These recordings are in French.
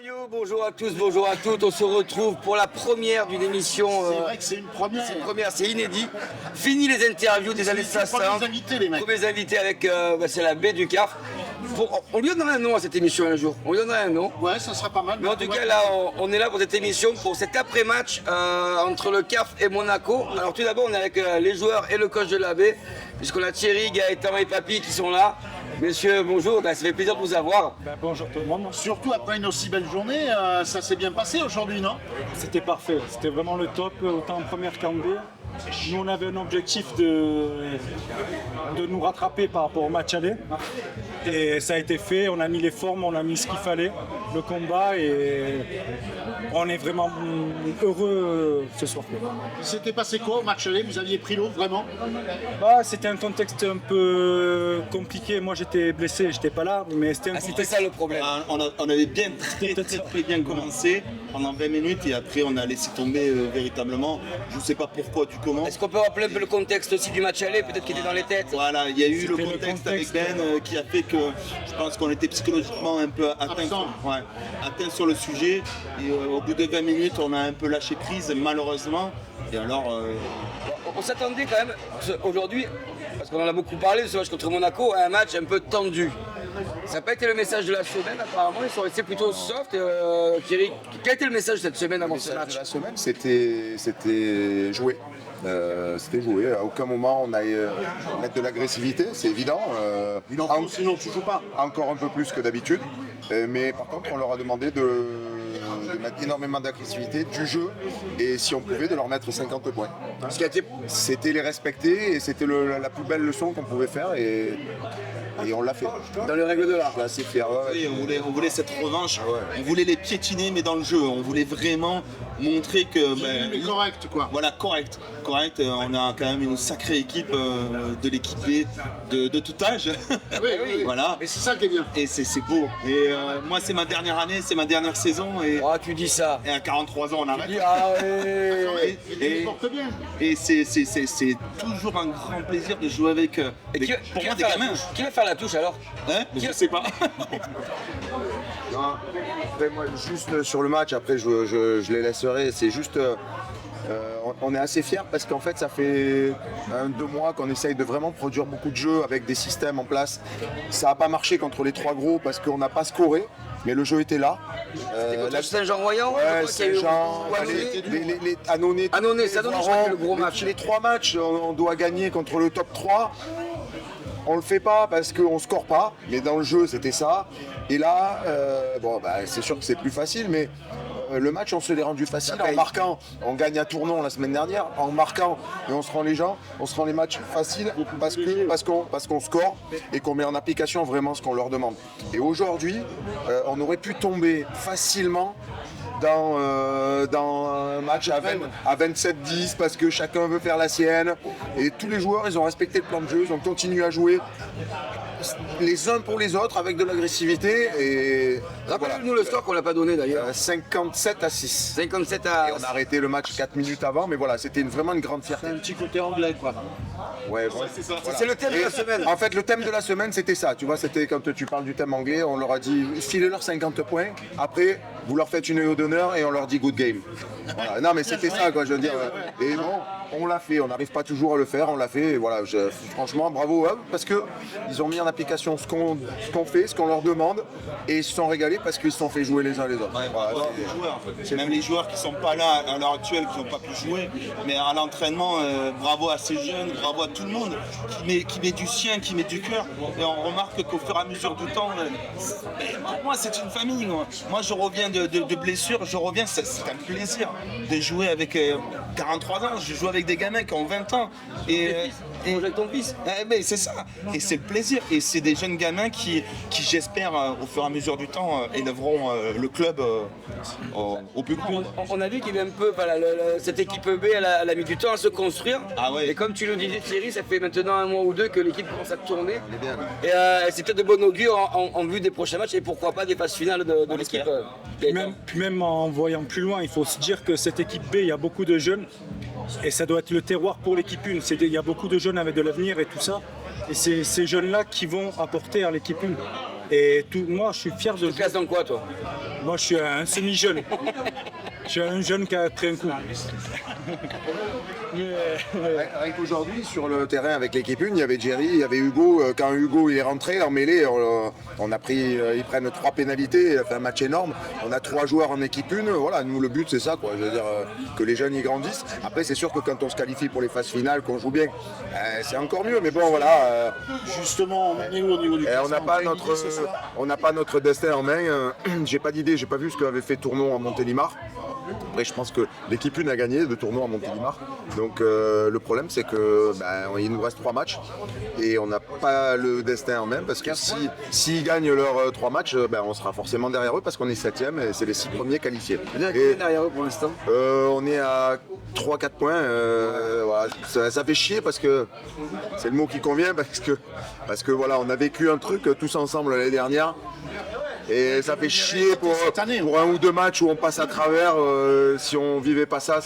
Maillot, bonjour à tous, bonjour à toutes. On se retrouve pour la première d'une émission. C'est vrai que c'est une première. C'est une première, c'est inédit. Fini les interviews des années 60. Premiers invités, les mecs. Premiers invités avec c'est la baie du CAF. On lui donnera un nom à cette émission un jour. On lui donnera un nom. Ouais, ça sera pas mal. Mais en tout cas, là, on est là pour cette émission, pour cet après-match entre le CAF et Monaco. Alors tout d'abord, on est avec les joueurs et le coach de la baie, puisqu'on a Thierry, Gaëtan et Papy qui sont là. Messieurs, bonjour, ça fait plaisir de vous avoir. Bonjour tout le monde. Surtout après une aussi belle journée, ça s'est bien passé aujourd'hui, non? C'était parfait, c'était vraiment le top, autant en première qu'en B. Nous, on avait un objectif de nous rattraper par rapport au match aller. Et ça a été fait, on a mis les formes, on a mis ce qu'il fallait, le combat, et on est vraiment heureux ce soir. C'était passé quoi au match aller? Vous aviez pris l'eau, vraiment? C'était un contexte un peu compliqué. Moi, j'étais blessé, j'étais pas là, mais c'était un C'était contexte... ça le problème. On avait bien très bien commencé pendant 20 minutes et après on a laissé tomber véritablement. Je ne sais pas pourquoi du comment. Est-ce qu'on peut rappeler un peu le contexte aussi du match aller, peut-être qu'il était dans les têtes? Voilà, il y a eu le C'était le contexte contexte, avec Ben qui a fait que je pense qu'on était psychologiquement un peu atteint sur le sujet. Et au bout de 20 minutes, on a un peu lâché prise, malheureusement. Et alors. On s'attendait quand même aujourd'hui, parce qu'on en a beaucoup parlé de ce match contre Monaco, à un match un peu tendu. Ça n'a pas été le message de la semaine, apparemment, ils sont restés plutôt soft. Thierry, quel était le message de cette semaine avant ce match? La semaine, c'était joué. C'était joué. À aucun moment on a mettre de l'agressivité, c'est évident. Sinon, tu joues pas. Encore un peu plus que d'habitude. Mais par contre, on leur a demandé de mettre énormément d'agressivité, du jeu, et si on pouvait, de leur mettre 50 points. C'était les respecter, et c'était la plus belle leçon qu'on pouvait faire, et on l'a fait. Dans les règles de l'art. Je suis assez fier. Oui, on voulait cette revanche, on voulait les piétiner mais dans le jeu, on voulait vraiment montrer que... Mais correct, quoi. Voilà, correct. On a quand même une sacrée équipe de l'équipe B de tout âge. Oui. Voilà. Et c'est ça qui est bien. Et c'est beau. Et moi c'est ma dernière année, c'est ma dernière saison et, Oh, tu dis ça. et à 43 ans on arrête. Ah ouais. Et tu portes bien. Et c'est toujours un grand plaisir de jouer avec, Et qui, pour qui moi va des faire la gamins. touche Qui va faire la touche alors? Hein, je sais pas. Non, après, moi, juste sur le match, après je les laisserai, c'est juste... on est assez fiers parce qu'en fait ça fait 2 mois qu'on essaye de vraiment produire beaucoup de jeux avec des systèmes en place. Ça n'a pas marché contre les 3 gros parce qu'on n'a pas scoré, mais le jeu était là. Contre Saint-Jean-Royan? Ouais, Saint-Jean, les Annonay. Annonay, c'est Annonay, je crois que c'est le gros match. Les 3 matchs, on doit gagner contre le top 3. On le fait pas parce qu'on score pas, mais dans le jeu c'était ça. Et là, c'est sûr que c'est plus facile, mais le match on se l'est rendu facile en marquant. On gagne à Tournon la semaine dernière, en marquant, et on se rend les matchs faciles parce qu'on score et qu'on met en application vraiment ce qu'on leur demande. Et aujourd'hui, on aurait pu tomber facilement dans un match à 27-10 parce que chacun veut faire la sienne, et tous les joueurs ils ont respecté le plan de jeu, ils ont continué à jouer les uns pour les autres avec de l'agressivité, et Rappelez-nous le score qu'on l'a pas donné d'ailleurs. 57-6. 57 Et à... on a arrêté le match 4 minutes avant, mais voilà, c'était vraiment une grande fierté. Un petit côté anglais, quoi. Ouais, C'est le thème de la semaine. En fait, le thème de la semaine, c'était ça. Tu vois, c'était quand tu parles du thème anglais, on leur a dit filez-leur 50 points. Après, vous leur faites une EO d'honneur et on leur dit good game. Voilà. Non, mais c'était ça, quoi, je veux dire. Et bon, on l'a fait. On n'arrive pas toujours à le faire, on l'a fait. Et voilà, franchement, bravo à eux, parce qu'ils ont mis en application ce qu'on fait, ce qu'on leur demande, et ils se sont régalés parce qu'ils se sont fait jouer les uns les autres. Voilà, Même les joueurs qui sont pas là à l'heure actuelle, qui n'ont pas pu jouer, mais à l'entraînement, bravo à ces jeunes, bravo à tout le monde qui met du sien, qui met du cœur. Et on remarque qu'au fur et à mesure du temps, moi c'est une famille. Moi je reviens de blessures, c'est un plaisir de jouer avec 43 ans. Je joue avec des gamins qui ont 20 ans. Et avec ton fils. Mais c'est ça, et c'est le plaisir, et c'est des jeunes gamins qui j'espère au fur et à mesure du temps élèveront le club au plus grand. On a vu qu'il y avait un peu, cette équipe B, elle a mis du temps à se construire. Ah ouais. Et comme tu le disais Thierry, ça fait maintenant 1 mois ou 2 que l'équipe commence à tourner. Et c'est peut-être de bon augure en vue des prochains matchs, et pourquoi pas des phases finales de l'équipe. Puis même en voyant plus loin, il faut se dire que cette équipe B, il y a beaucoup de jeunes, et ça doit être le terroir pour l'équipe 1. Il y a beaucoup de jeunes avec de l'avenir et tout ça, et c'est ces jeunes-là qui vont apporter à l'équipe 1. Et moi, je suis fier de Tu te classes dans quoi, toi? Moi, je suis un semi-jeune. Je suis un jeune qui a pris un coup. Rien qu'aujourd'hui, sur le terrain avec l'équipe 1, il y avait Jerry, il y avait Hugo. Quand Hugo il est rentré en mêlée, on a pris, ils prennent 3 pénalités, il a fait un match énorme. On a 3 joueurs en équipe 1. Voilà, nous, le but, c'est ça, quoi. Je veux dire, que les jeunes y grandissent. Après, c'est sûr que quand on se qualifie pour les phases finales, qu'on joue bien, c'est encore mieux. Mais bon, voilà. Justement, on est où au niveau du On n'a pas notre destin en main. J'ai pas d'idée, j'ai pas vu ce qu'avait fait Tournon à Montélimar. Après, je pense que l'équipe 1 a gagné de Tournon à Montélimar. Donc le problème, c'est que il nous reste 3 matchs et on n'a pas le destin en main parce que s'ils gagnent leurs 3 matchs, on sera forcément derrière eux parce qu'on est 7e et c'est les 6 premiers qualifiés. Et derrière eux pour l'instant? On est à 3-4 points. Voilà. Ça fait chier parce que c'est le mot qui convient parce que voilà, on a vécu un truc tous ensemble l'année dernière. Et ça fait chier pour 1 ou 2 matchs où on passe à travers. Si on vivait pas ça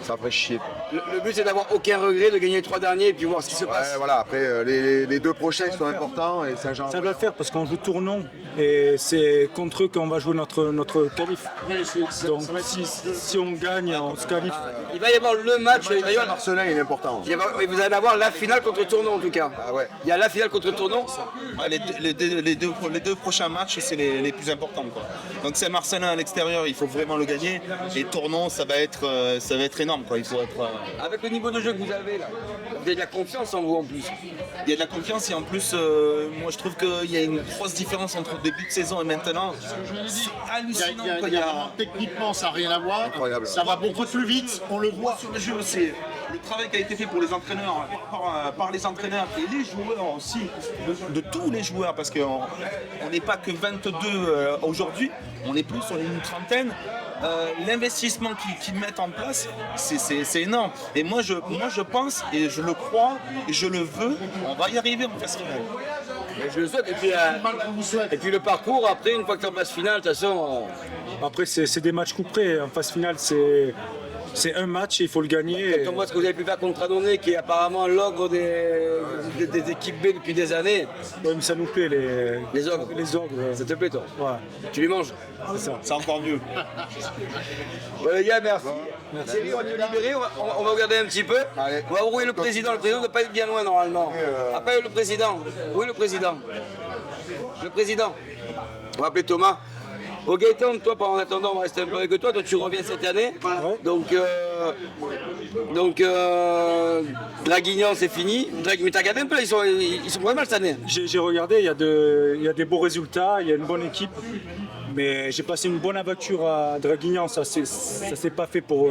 ferait chier. Le but, c'est d'avoir aucun regret, de gagner les 3 derniers et puis voir ce qui se passe. Voilà, après, les 2 prochains sont importants. Et Saint-Jean. Ça doit le faire parce qu'on joue Tournon et c'est contre eux qu'on va jouer notre qualif. Donc si on gagne, on se qualifie. Il va y avoir le match. D'ailleurs, Marcelin, il est important. vous allez avoir la finale contre Tournon en tout cas. Ah ouais. Il y a la finale contre Tournon. Les deux prochains matchs, c'est les plus importants, quoi. Donc Saint-Marcelin à l'extérieur, il faut vraiment le gagner. Et Tournon, ça va être énorme, quoi. Il faut être. Avec le niveau de jeu que vous avez là, vous avez de la confiance en vous en plus. Il y a de la confiance et en plus, moi je trouve qu'il y a une grosse différence entre le début de saison et maintenant. C'est hallucinant. Techniquement, ça n'a rien à voir. Incroyable. Ça va beaucoup plus vite, on le voit. Sur le jeu, c'est le travail qui a été fait pour les entraîneurs, par les entraîneurs et les joueurs aussi, de tous les joueurs, parce qu'on n'est pas que 22 aujourd'hui, on est plus, on est une trentaine. L'investissement qu'ils mettent en place, c'est énorme. Et moi je pense, et je le crois, et je le veux, on va y arriver en phase finale. Je le souhaite. Et puis le parcours, après, une fois que tu es en phase finale, de toute façon. Après, c'est des matchs couperés. En phase finale, c'est un match et il faut le gagner. Quand on voit ce que vous avez pu faire contre Adonné, qui est apparemment l'ogre des équipes B depuis des années. Ouais, mais ça nous plaît, Les ogres. Les ogres. Ça te plaît, toi? Ouais. Tu les manges? C'est ça. C'est encore mieux. Bon, les gars, merci. Thierry, on va te libérer, on va regarder un petit peu. Allez. On va ouvrir le président. Le président ne doit pas être bien loin normalement. Appelle le président. Où est le président? Le président. On va appeler Thomas. Au Gaëtan, toi, en attendant, on va rester un peu avec toi. Toi, tu reviens cette année. Donc Draguignan, c'est fini. Mais t'as regardé un peu, ils sont pas mal cette année. J'ai regardé, il y a des beaux résultats, il y a une bonne équipe. Mais j'ai passé une bonne aventure à Draguignan, ça s'est pas fait pour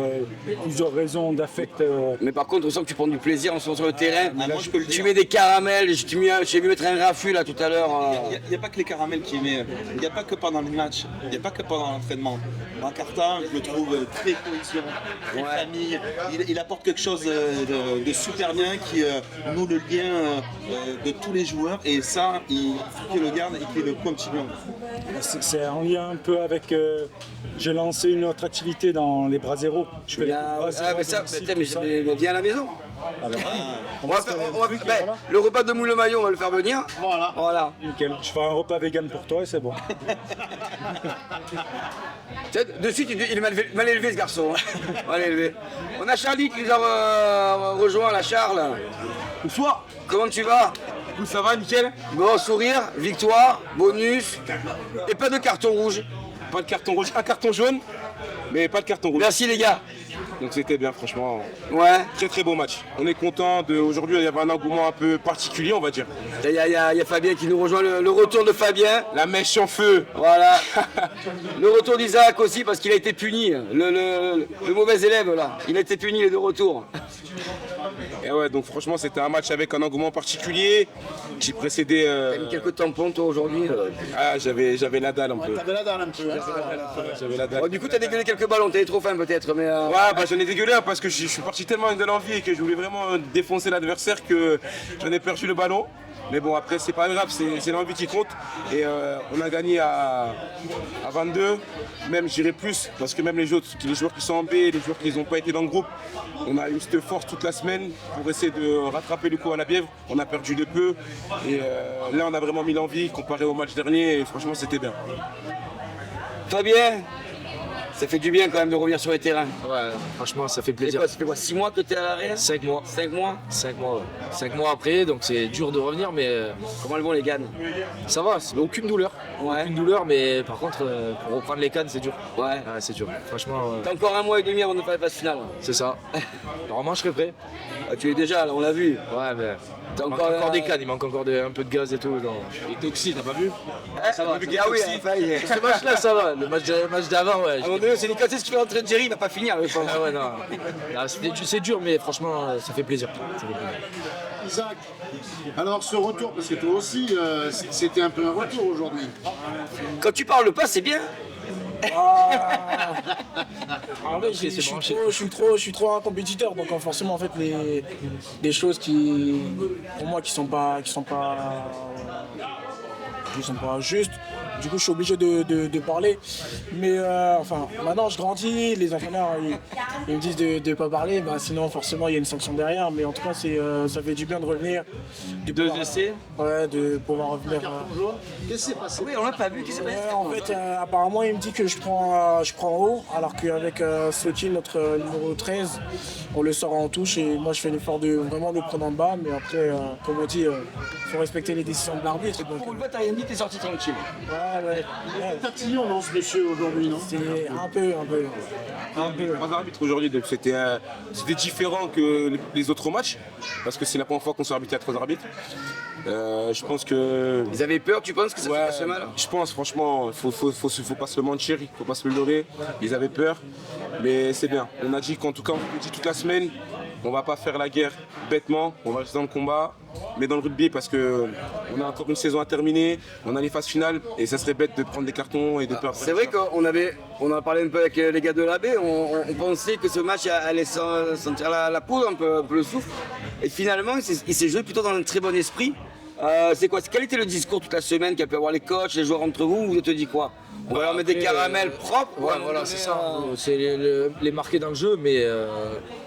plusieurs raisons d'affect. Mais par contre, on sent que tu prends du plaisir en sur le terrain. moi, je peux le Tu dire. mets des caramels, j'ai vu mettre un raffut là tout à l'heure. Il n'y a pas que les caramels qui met, il n'y a pas que pendant le match, il n'y a pas que pendant l'entraînement. Macarta, je le trouve très cohésion, très famille. Il apporte quelque chose de super bien qui noue le lien de tous les joueurs et ça, il faut qu'il le garde et qu'il le continue. C'est en lien un peu avec. J'ai lancé une autre activité dans les bras zéro. Je fais Mais viens à la maison. Le repas de moule maillot, on va le faire venir. Voilà. Nickel. Je ferai un repas vegan pour toi et c'est bon. De suite, il est mal élevé ce garçon. Mal élevé. On a Charlie qui nous a rejoint, la Charles. Bonsoir. Comment tu vas? Ça va, nickel. Bon, sourire, victoire, bonus et pas de carton rouge. Pas de carton rouge, un carton jaune, mais pas de carton rouge. Merci les gars. Donc c'était bien, franchement. Ouais. Très très beau match. On est content d'aujourd'hui, il y avait un engouement un peu particulier, on va dire. Il y a Fabien qui nous rejoint, le retour de Fabien. La mèche en feu. Voilà. Le retour d'Isaac aussi parce qu'il a été puni. Le mauvais élève là, il a été puni les deux retours. Et ouais, donc franchement c'était un match avec un engouement particulier qui précédait. T'as mis quelques tampons toi aujourd'hui. Ah, j'avais la dalle un peu. T'avais la dalle un peu. J'avais la dalle. Oh, du coup t'as dégueulé quelques ballons, t'es trop fin peut-être, mais. Ouais, bah j'en ai dégueulé hein, parce que je suis parti tellement avec de l'envie et que je voulais vraiment défoncer l'adversaire que j'en ai perdu le ballon. Mais bon, après, c'est pas grave, c'est l'envie qui compte. Et on a gagné à 22, même j'irai plus, parce que même les joueurs qui sont en B, les joueurs qui n'ont pas été dans le groupe, on a eu cette force toute la semaine pour essayer de rattraper le coup à la Bièvre. On a perdu de peu. Et là, on a vraiment mis l'envie comparé au match dernier. Et franchement, c'était bien. Fabien, ça fait du bien quand même de revenir sur les terrains. Ouais, franchement, ça fait Et plaisir. quoi, ça fait quoi, 6 mois que tu es à l'arrière? 5 mois. 5 mois? 5 mois, ouais. 5 mois après, donc c'est dur de revenir, mais Comment elles vont les Gannes? ça va, c'est aucune douleur. Ouais. Aucune douleur, mais par contre, pour reprendre les cannes, c'est dur. Ouais. Ouais, c'est dur. Franchement, T'as encore 1 mois et demi avant de faire la phase finale. c'est ça. Normalement, je serais prêt. Ah, tu es déjà là, on l'a vu. Ouais, mais. T'as Il manque encore, encore des cannes, il manque encore un peu de gaz et tout. Donc. Et Toxi, t'as pas vu? Ah oui, enfin, Ce match-là, ça va. Le match d'avant, ouais. à un moment donné, c'est Nicolas, c'est ce qui fait rentrer Jerry, il va pas finir. Je pense. Ah ouais, non. C'est dur, mais franchement, ça fait plaisir. Ça fait plaisir. Isaac, alors ce retour, parce que toi aussi, c'était un peu un retour aujourd'hui. Quand tu parles pas, c'est bien. En vrai, je suis trop un compétiteur, donc forcément en fait des choses qui pour moi qui sont pas justes. Du coup, je suis obligé de parler. Mais enfin, maintenant, je grandis. Les entraîneurs, ils me disent de ne pas parler. Bah, sinon, forcément, il y a une sanction derrière. Mais en tout cas, ça fait du bien de revenir. Deux essais. Ouais, de pouvoir revenir. Qu'est-ce qui s'est passé? Oui, on l'a pas vu. Qu'est-ce qui s'est passé? En fait, apparemment, il me dit que je prends haut, alors qu'avec Sotil, notre numéro 13, on le sort en touche. Et moi, je fais l'effort de vraiment le prendre en bas. Mais après, comme on dit, il faut respecter les décisions de l'arbitre. Donc, Pour le vote, t'as rien dit, t'es sorti tranquille. ouais. Tatillon dans ce monsieur aujourd'hui, non? C'est un peu. 3 arbitres aujourd'hui, donc c'était différent que les autres matchs, parce que c'est la première fois qu'on s'est arbitré à 3 arbitres. Je pense que. Ils avaient peur, tu penses que ça se Ouais, passe mal? je pense franchement, faut pas se le mentir, faut pas se le leurrer. Ils avaient peur, mais c'est bien. On a dit qu'en tout cas, on a dit toute la semaine, on va pas faire la guerre bêtement, on va rester dans le combat, mais dans le rugby parce que on a encore une saison à terminer, on a les phases finales et ça serait bête de prendre des cartons et de perdre. C'est vrai qu'on en a parlé un peu avec les gars de la baie, on pensait que ce match allait sentir la poudre, un peu le souffle. Et finalement, il s'est joué plutôt dans un très bon esprit. Quel était le discours toute la semaine qu'a pu avoir les coachs, les joueurs entre vous? Vous te dit quoi? On va leur mettre des caramels propres? Ouais, voilà, c'est ça. C'est les marquer dans le jeu, mais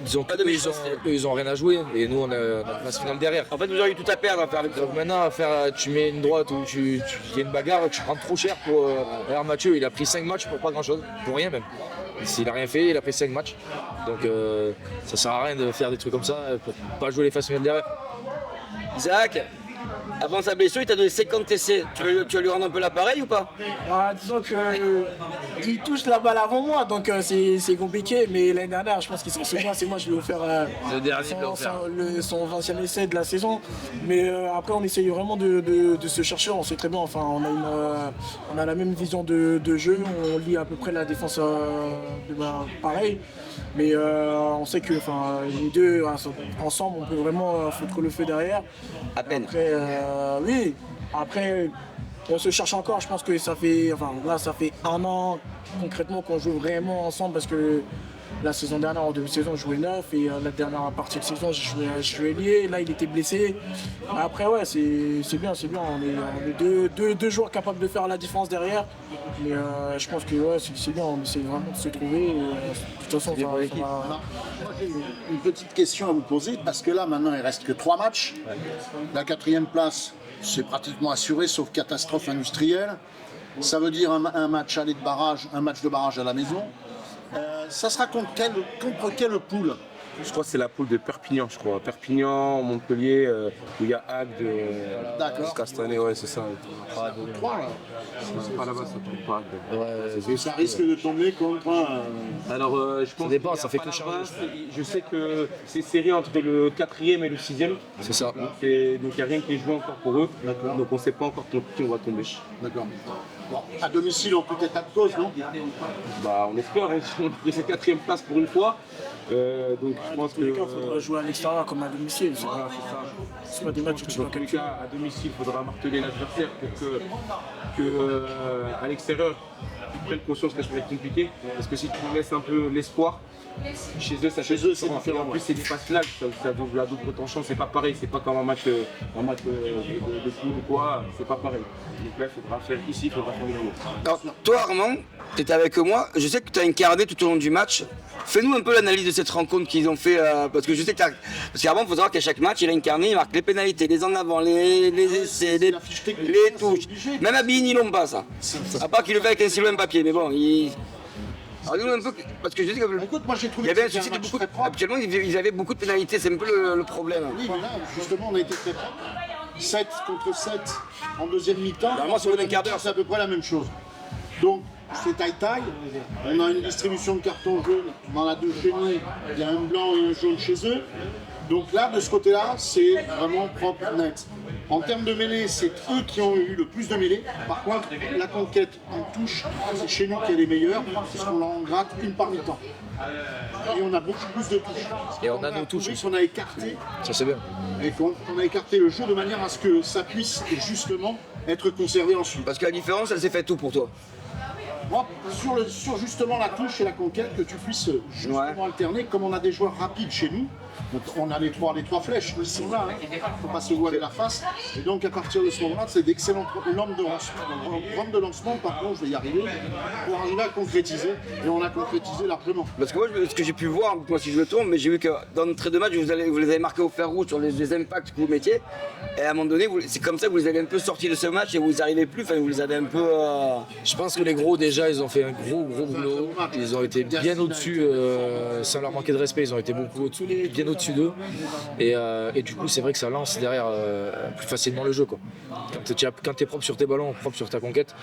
disons Pas de méchanceté. ils ont rien à jouer. Et nous, on a notre phase finale derrière. En fait, vous auriez tout à perdre à faire avec ça. Donc maintenant, tu mets une droite ou il y a une bagarre, tu prends trop cher pour. Regarde Mathieu, il a pris 5 matchs pour pas grand chose, pour rien même. S'il a rien fait, il a pris 5 matchs. Donc ça sert à rien de faire des trucs comme ça pour pas jouer les phases finales derrière. Isaac, avant sa blessure, il t'a donné 50 essais. Tu vas lui rendre un peu l'appareil ou pas? Disons qu'il touche la balle avant moi, donc c'est compliqué. Mais l'année dernière, je pense qu'il s'en souvient, c'est moi je lui ai offert Le dernier, il l'a offert. son 20e essai de la saison. Mais après, on essaye vraiment de se chercher. On sait très bien, enfin, on a la même vision de jeu. On lit à peu près la défense pareil. Mais on sait que les deux, ensemble, on peut vraiment foutre le feu derrière. À peine. Après, oui. Après, on se cherche encore. Je pense que ça fait 1 an concrètement qu'on joue vraiment ensemble parce que la saison dernière, en début de saison, je jouais 9 et la dernière partie de saison, je jouais lié. Là, il était blessé. Après, ouais, c'est bien. On est deux joueurs capables de faire la différence derrière. Mais je pense que ouais, c'est bien. On essaie vraiment de se trouver. Et, de toute façon, ça va. Moi, j'ai une petite question à vous poser, parce que là, maintenant, il reste que 3 matchs. La 4e place, c'est pratiquement assuré, sauf catastrophe industrielle. Ça veut dire un match aller de barrage, un match de barrage à la maison. Ça sera contre quelle poule? Je crois que c'est la poule de Perpignan, je crois. Perpignan, Montpellier, où il y a Agde, Castanet, ouais, c'est ça. 3 là. C'est pas là-bas, ça tombe pas Agde. Et ça risque de tomber contre Alors, je pense dépend, qu'il y a ça fait pas que là-bas. changer. Je sais que c'est serré entre le 4e et le 6e. C'est ça. Donc il n'y a rien qui est joué encore pour eux. Donc on ne sait pas encore contre qui on va tomber. D'accord. Bon, à domicile, on peut être à cause, non? Bah, on espère, hein. On a pris cette 4e place pour une fois. Donc je pense que. Il faudra jouer à l'extérieur comme à domicile. C'est pas des matchs où tu Dans dois tous les calculer. cas, à domicile, il faudra marteler l'adversaire pour que à l'extérieur, qu'ils prennent conscience que ça va être compliqué. Parce que si tu laisses un peu l'espoir, chez eux, ça Chez eux, c'est différent. En plus, c'est des phases finales, ça vaut la double tension, c'est pas pareil, c'est pas comme un match de foot ou quoi, c'est pas pareil. Donc là, il faudra faire ici, il faudra faire une. Alors, toi, Armand, tu étais avec moi, je sais que tu as incarné tout au long du match. Fais-nous un peu l'analyse de cette rencontre qu'ils ont fait, parce que je sais que parce qu'Armand, il faut savoir qu'à chaque match, il a incarné, il marque les pénalités, les en avant, les essais, les touches. Même à Bini, ils n'ont pas ça. À part qu'il le fait avec un stylo papier, mais bon, Alors, dis-nous un peu, parce que je sais que Écoute, moi j'ai il trouvé y avait un que c'était souci de match beaucoup. très propre. Habituellement, ils avaient beaucoup de pénalités, c'est un peu le problème. Oui, mais là, justement, on a été très propre. 7 contre 7 en deuxième mi-temps. Normalement, c'est au bout d'un quart d'heure. C'est à peu près la même chose. Donc, c'est taille-taille. On a une distribution de cartons jaunes. On en a 2 chez nous. Il y a un blanc et un jaune chez eux. Donc là, de ce côté-là, c'est vraiment propre, net. En termes de mêlée, c'est eux qui ont eu le plus de mêlée. Par contre, la conquête en touche, c'est chez nous qui est les meilleurs, puisqu'on en gratte une par mi-temps. Et on a beaucoup plus de touches. Et on a nos touches aussi. On a écarté, Ça c'est bien. et qu'on a écarté le jeu de manière à ce que ça puisse justement être conservé ensuite. Parce que la différence, elle s'est faite tout pour toi. Moi, sur justement la touche et la conquête, que tu puisses justement alterner, comme on a des joueurs rapides chez nous, donc on a les trois flèches, ils sont là, il ne faut pas se voiler la face. Et donc à partir de ce moment-là, c'est d'excellentes rampes de lancement. Rampe de lancement, par contre, je vais y arriver, pour arriver à concrétiser, et on a concrétisé largement. Parce que moi, ce que j'ai pu voir, moi si je me trompe, mais j'ai vu que dans notre trait de match, vous les avez marqués au fer rouge sur les impacts que vous mettiez. Et à un moment donné, c'est comme ça que vous les avez un peu sortis de ce match et vous n'y arrivez plus, enfin vous les avez un peu... Je pense que les gros déjà ils ont fait un gros boulot. Ils ont été bien au-dessus, sans leur manquer de respect, ils ont été bien au-dessus d'eux. Et du coup c'est vrai que ça lance derrière plus facilement le jeu quoi. Quand tu es propre sur tes ballons, propre sur ta conquête,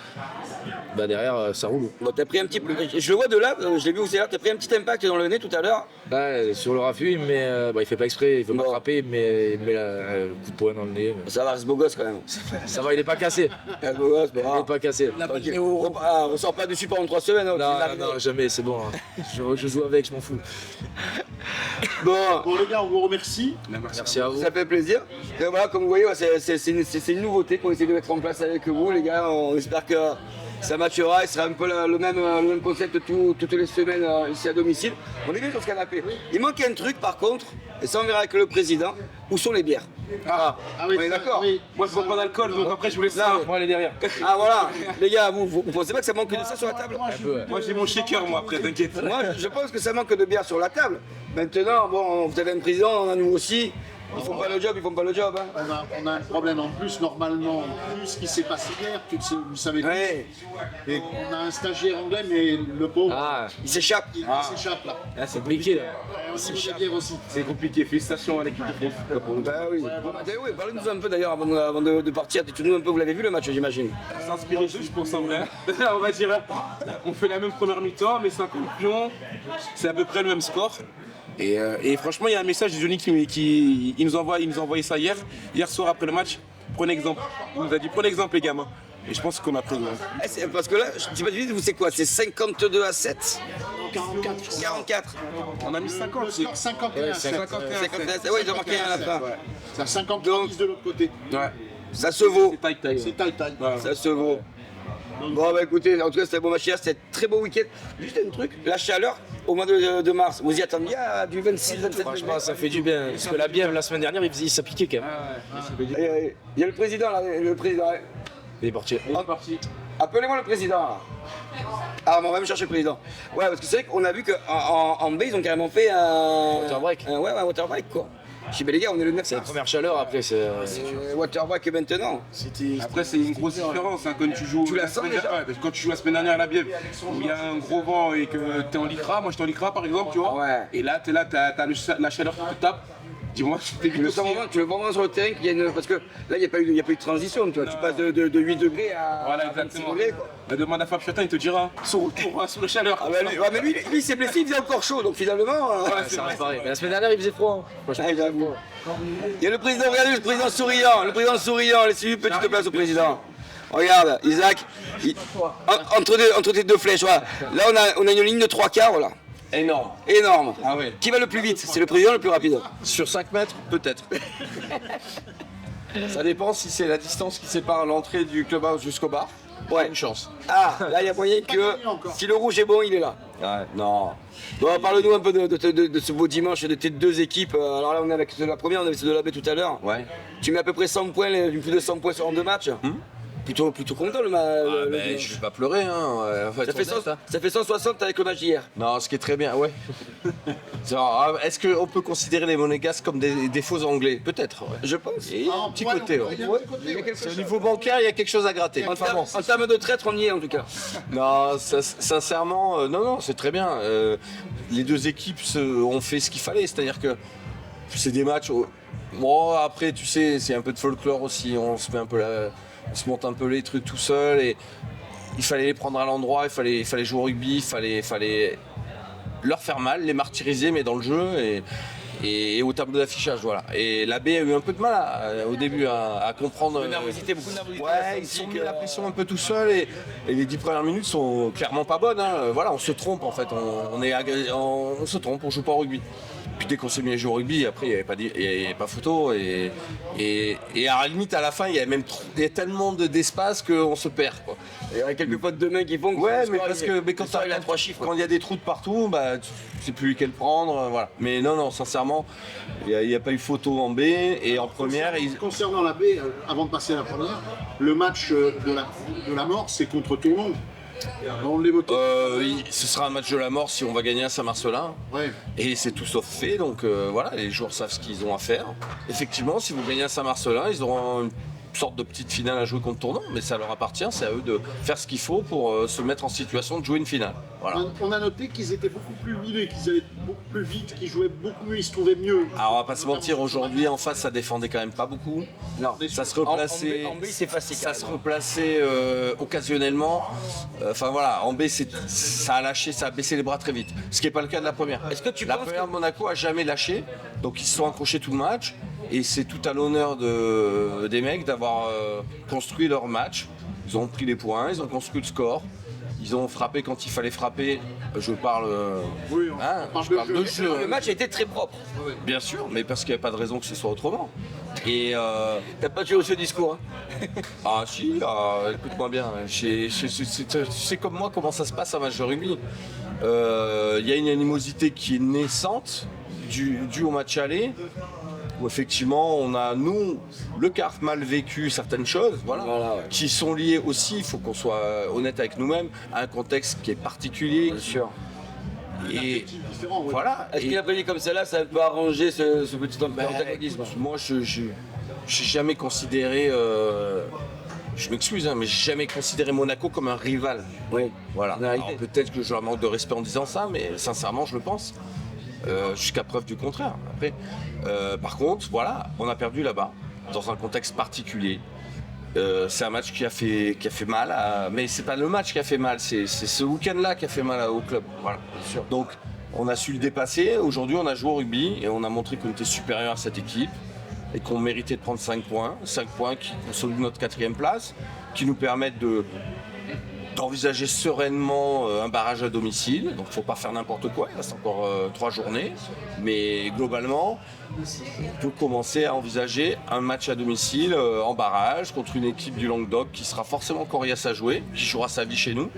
bah derrière ça roule. Bon, t'as pris un petit... Je le vois de là, je l'ai vu aussi là, t'as pris un petit impact dans le nez tout à l'heure. Là, sur le raffut, mais il fait pas exprès, il veut pas frapper, mais il met le coup de poing dans le nez. Ça va, reste beau gosse quand même. Ça va, il est pas cassé. Beau gosse, bon, Il est pas cassé. on sort pas dessus pendant 3 semaines. Non, jamais, c'est bon. Je joue avec, je m'en fous. Bon, Bon les gars, on vous remercie. Merci à vous. ça fait plaisir. Et voilà, comme vous voyez, ouais, c'est une nouveauté qu'on essaie de mettre en place avec vous, les gars. On espère que ça matchera. Il sera un peu le même concept toutes les semaines ici à domicile. On est bien sur ce canapé. Il manque un truc par contre, et ça on verra avec le président. Où sont les bières? Ah oui, on est d'accord. oui. Moi, je bois pas d'alcool, donc après, je vous laisse ça. Moi, elle est derrière. Ah voilà, les gars, vous pensez pas que ça manque de ça sur la table? Moi, j'ai mon shaker, moi, après, t'inquiète. Moi, je pense que ça manque de bière sur la table. Maintenant, bon, vous avez un président, on a nous aussi. Ils font pas le job, hein. On a un problème en plus, normalement, vu ce qui s'est passé hier, vous savez tous. Ouais. Et on a un stagiaire anglais, mais le pauvre, Il s'échappe. il s'échappe là. C'est compliqué là. On s'échappe aussi. C'est compliqué, félicitations à l'équipe de France. Bah oui. Oui, parlez-nous un peu d'ailleurs avant de partir. Dites-nous un peu, vous l'avez vu le match, j'imagine. S'inspirer d'eux, je pense en vrai. On va dire, on fait la même première mi-temps, mais 50 pions, c'est à peu près le même score. Et franchement, il y a un message de Johnny qui nous a envoyé ça hier soir après le match. Prenez exemple. Il nous a dit prenez exemple les gamins. Et je pense qu'on a pris. Parce que là, je dis pas de bêtises, vous c'est quoi? C'est 52 à 7? 44. 44. On a mis 50. Le score 51 à 7. 51, ouais, ils ont marqué un à la fin. C'est à 50 de l'autre côté. Ouais. Ça se vaut. C'est taille. C'est taille-taille. Ça se vaut. Bon bah écoutez, en tout cas c'était un bon match hier, c'était un très beau week-end. Juste un truc, la chaleur au mois de mars, vous y attendiez à du 26-27 Franchement, ça fait du bien. Parce que la bière, la semaine dernière, ça piquait quand même. Il y a le président là, le président. Il est parti. Appelez-moi le président là. Ah, on va me chercher le président. Ouais, parce que c'est vrai qu'on a vu qu'en B, ils ont carrément fait un... Water break. Un water break quoi. Je dis, mais les gars, on est le 9 C'est la première chaleur, après c'est... water break maintenant. Après, c'est une grosse différence hein, quand tu joues. Tu la sens déjà Ouais, parce que quand tu joues la semaine dernière à la Bièvre, où il y a un gros vent et que t'es en lycra, moi j'étais en lycra par exemple, tu vois. Ouais. Et là, t'es là, t'as la chaleur qui te tape. Dis-moi, tu Tu le sens vraiment sur le terrain qu'il y a une... Parce que là, il n'y a pas eu de transition, tu vois. Tu passes de 8 degrés à Voilà, 26 exactement. degrés, quoi. La demande à Fab Chatin, il te dira sous la chaleur. Ah bah, mais lui, il s'est blessé, il faisait encore chaud, donc finalement... Ça reste pareil. Mais la semaine dernière, il faisait froid. Ah, j'avoue. Il y a le président, regardez le président souriant, laissez-lui une petite place au président. Regarde, Isaac, entre tes deux flèches, voilà. Là, on a une ligne de 3 quarts, voilà. Énorme. Ah ouais. Qui va le plus vite? C'est le président le plus rapide. Sur 5 mètres, peut-être. Ça dépend si c'est la distance qui sépare l'entrée du clubhouse jusqu'au bar. Ouais. Une chance. Ah, là, il y a moyen que si le rouge est bon, il est là. Ouais, non. Bon, parle-nous un peu de ce beau dimanche et de tes deux équipes. Alors là, on est avec la première, on avait celle de la baie tout à l'heure. Ouais. Tu mets à peu près 100 points, plus de 100 points sur 2 matchs. Plutôt content le match. Je vais pas pleurer, hein. En fait, Ça fait 160 avec le match d'hier. Non, ce qui est très bien, ouais. Est-ce qu'on peut considérer les Monégasques comme des faux Anglais? Peut-être, ouais. Je pense. Et un petit côté, ouais. Au Au niveau bancaire, il y a quelque chose à gratter. En termes de traître, on y est en tout cas. Non, sincèrement, non, c'est très bien. Les deux équipes ont fait ce qu'il fallait, c'est-à-dire que c'est des matchs. Bon, après, tu sais, c'est un peu de folklore aussi. On se monte un peu les trucs tout seul et il fallait les prendre à l'endroit. Il fallait jouer au rugby. Il fallait leur faire mal, les martyriser, mais dans le jeu et au tableau d'affichage, voilà. Et la B a eu un peu de mal au début à comprendre. Beaucoup de nervosité. Ouais, ils sont mis la pression un peu tout seul et les 10 premières minutes sont clairement pas bonnes. Hein. Voilà, on se trompe en fait, on se trompe, on joue pas au rugby. Puis dès qu'on s'est mis à jouer au rugby, après il n'y avait pas photo et à la limite à la fin il y a tellement d'espace qu'on se perd, quoi. Il y a quelques potes de main qui font. Ouais, mais quand il a 3 chiffres. Quand il y a des trous de partout, bah tu sais plus lesquels prendre, voilà. Mais non, sincèrement, il n'y a pas eu photo en B et en première. Concernant la B, avant de passer à la première, le match de la mort, c'est contre Toulon. On l'évoquait. Ce sera un match de la mort si on va gagner à Saint-Marcelin. Ouais. Et c'est tout sauf fait, donc voilà, les joueurs savent ce qu'ils ont à faire. Effectivement, si vous gagnez à Saint-Marcelin, ils auront une sorte de petite finale à jouer contre Tournon, mais ça leur appartient, c'est à eux de faire ce qu'il faut pour se mettre en situation de jouer une finale. Voilà. On a noté qu'ils étaient beaucoup plus huilés, qu'ils allaient beaucoup plus vite, qu'ils jouaient beaucoup mieux, ils se trouvaient mieux. Alors on va pas se mentir, aujourd'hui en face ça défendait quand même pas beaucoup. Non, ça se replaçait. En B, c'est facile. Ça se replaçait occasionnellement. Enfin voilà, en B ça a lâché, ça a baissé les bras très vite. Ce qui n'est pas le cas de la première. Est-ce que tu la penses première de Monaco a jamais lâché, donc ils se sont accrochés tout le match. Et c'est tout à l'honneur des mecs d'avoir construit leur match. Ils ont pris les points, ils ont construit le score. Ils ont frappé quand il fallait frapper. Je parle, Oui, je parle de jeu. Le match a été très propre. Bien sûr, mais parce qu'il n'y a pas de raison que ce soit autrement. Et T'as pas tué ce discours. Hein. ah si, écoute-moi bien. Tu sais comme moi comment ça se passe un match de rugby. Il y a une animosité qui est naissante due au match aller. Où effectivement on a, nous, le CARF mal vécu certaines choses, voilà, ouais. qui sont liées aussi, il faut qu'on soit honnête avec nous-mêmes, à un contexte qui est particulier. Bien sûr. Et différent, ouais. voilà. Est-ce Et- qu'il a prévu comme celle-là, ça peut arranger ce petit antagonisme? moi, je j'ai jamais considéré, je m'excuse, hein, mais j'ai jamais considéré Monaco comme un rival. Oui. Voilà. En réalité. Alors, peut-être que je leur manque de respect en disant ça, mais sincèrement, je le pense. Jusqu'à preuve du contraire. Après, par contre, voilà, on a perdu là-bas, dans un contexte particulier. C'est un match qui a fait mal, mais c'est pas le match qui a fait mal, c'est ce week-end-là qui a fait mal au club. Voilà. Donc, on a su le dépasser. Aujourd'hui, on a joué au rugby et on a montré qu'on était supérieur à cette équipe et qu'on méritait de prendre 5 points. 5 points qui consolident notre 4e place, qui nous permettent d'envisager sereinement un barrage à domicile. Donc il ne faut pas faire n'importe quoi, il reste encore 3 journées. Mais globalement, on peut commencer à envisager un match à domicile en barrage contre une équipe du Languedoc qui sera forcément coriace à jouer, qui jouera sa vie chez nous.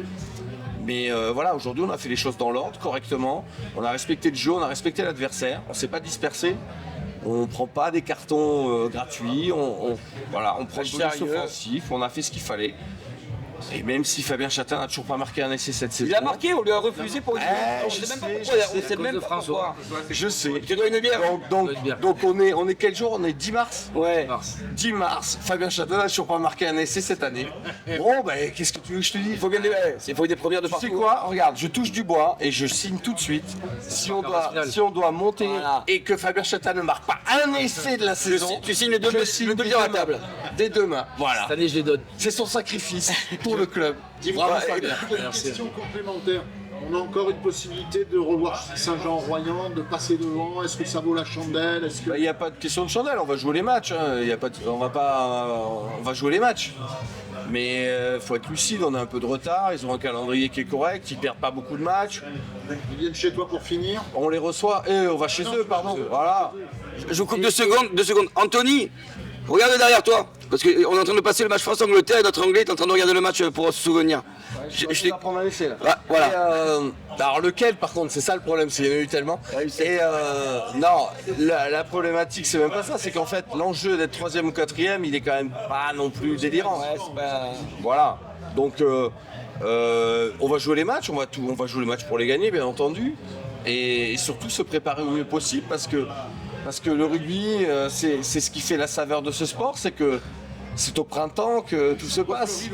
Mais voilà, aujourd'hui on a fait les choses dans l'ordre, correctement. On a respecté le jeu, on a respecté l'adversaire, on ne s'est pas dispersé. On ne prend pas des cartons gratuits, on prend le bonus offensif, on a fait ce qu'il fallait. Et même si Fabien Chatin n'a toujours pas marqué un essai cette saison. Il a marqué, on lui a refusé pour une On je sait même pas sais, pourquoi. je On sais. sait même pas pourquoi. Je sais. Tu dois une bière. Donc on est quel jour? On est 10 mars. Ouais. 10 mars, Fabien Chatin n'a toujours pas marqué un essai cette année. Bon, ben qu'est-ce que tu veux que je te dise? Il faut bien il faut des premières de Tu partout. sais quoi? Regarde, je touche du bois et je signe tout de suite. Si on doit monter Voilà. et que Fabien Chatin ne marque pas un essai de la saison, Tu signes le je signe deuxième à dès table. demain. Dès demain. Voilà. Cette année, je les donne. C'est son sacrifice pour le club. Bravo Fabien. Une question complémentaire. On a encore une possibilité de revoir Saint-Jean-Royan, de passer devant. Est-ce que ça vaut la chandelle? Est-ce que... Il n'y a pas de question de chandelle, on va jouer les matchs. Hein. On va jouer les matchs. Mais il faut être lucide, on a un peu de retard, ils ont un calendrier qui est correct, ils perdent pas beaucoup de matchs. Ils viennent chez toi pour finir? On les reçoit et on va chez eux, pardon. Voilà. Je vous coupe 2 secondes. Anthony, Regarde derrière toi, parce qu'on est en train de passer le match France-Angleterre et notre Anglais est en train de regarder le match pour se souvenir. Je vais prendre un essai là. Ah, voilà. Et, alors lequel par contre, c'est ça le problème, c'est qu'il y en a eu tellement. Et non, la problématique c'est même pas ça, c'est qu'en fait l'enjeu d'être 3e ou 4e, il est quand même pas non plus délirant. Voilà. Donc on va jouer les matchs, on va jouer les matchs pour les gagner bien entendu. Et surtout se préparer au mieux possible parce que le rugby, c'est ce qui fait la saveur de ce sport, c'est que c'est au printemps que tout se passe.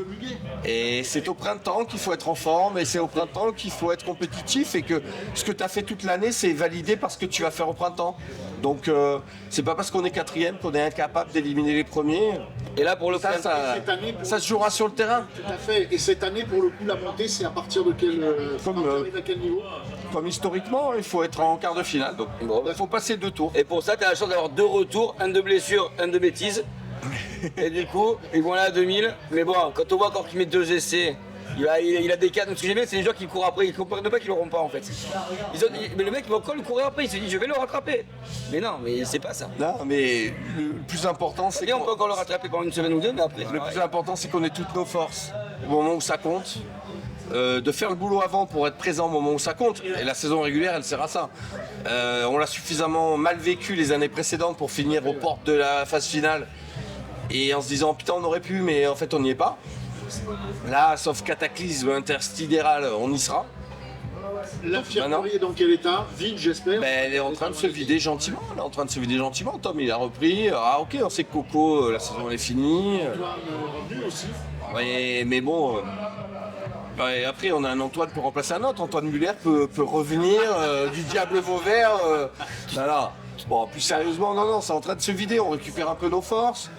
Et c'est au printemps qu'il faut être en forme et c'est au printemps qu'il faut être compétitif et que ce que tu as fait toute l'année, c'est validé par ce que tu vas faire au printemps. Donc c'est pas parce qu'on est 4e qu'on est incapable d'éliminer les premiers. Et là pour le coup, ça se jouera sur le terrain. Tout à fait. Et cette année, pour le coup, la montée, c'est à partir de quel, à quel niveau? Comme historiquement, il faut être en quart de finale. Donc il faut passer 2 tours. Et pour ça, tu as la chance d'avoir 2 retours, un de blessure, un de bêtise. Et du coup, ils vont là à 2000. Mais bon, quand on voit encore qu'il met 2 essais, il a des cadres. Ce que j'aime bien, c'est les gens qui courent après. Ils ne comprennent pas qu'ils l'auront pas en fait. Mais le mec, il va encore le courir après. Il se dit, je vais le rattraper. Mais non, mais c'est pas ça. Non, mais le plus important, c'est qu'on peut encore le rattraper pendant une semaine ou deux, mais après. Le plus important, c'est qu'on ait toutes nos forces au moment où ça compte. De faire le boulot avant pour être présent au moment où ça compte. Et la saison régulière, elle sert à ça. On l'a suffisamment mal vécu les années précédentes pour finir aux portes de la phase finale. Et en se disant, putain, on aurait pu, mais en fait, on n'y est pas. Là, sauf cataclysme intersidéral, on y sera. L'infirmerie est dans quel état? Vide, j'espère. Elle est en train de se vider gentiment. Tom, il a repris. Ah, ok, on sait que Coco, la saison, elle est finie. Ouais, mais bon... Et après, on a un Antoine pour remplacer un autre. Antoine Muller peut revenir du diable Vauvert. Voilà. Bon, plus sérieusement, non, c'est en train de se vider. On récupère un peu nos forces.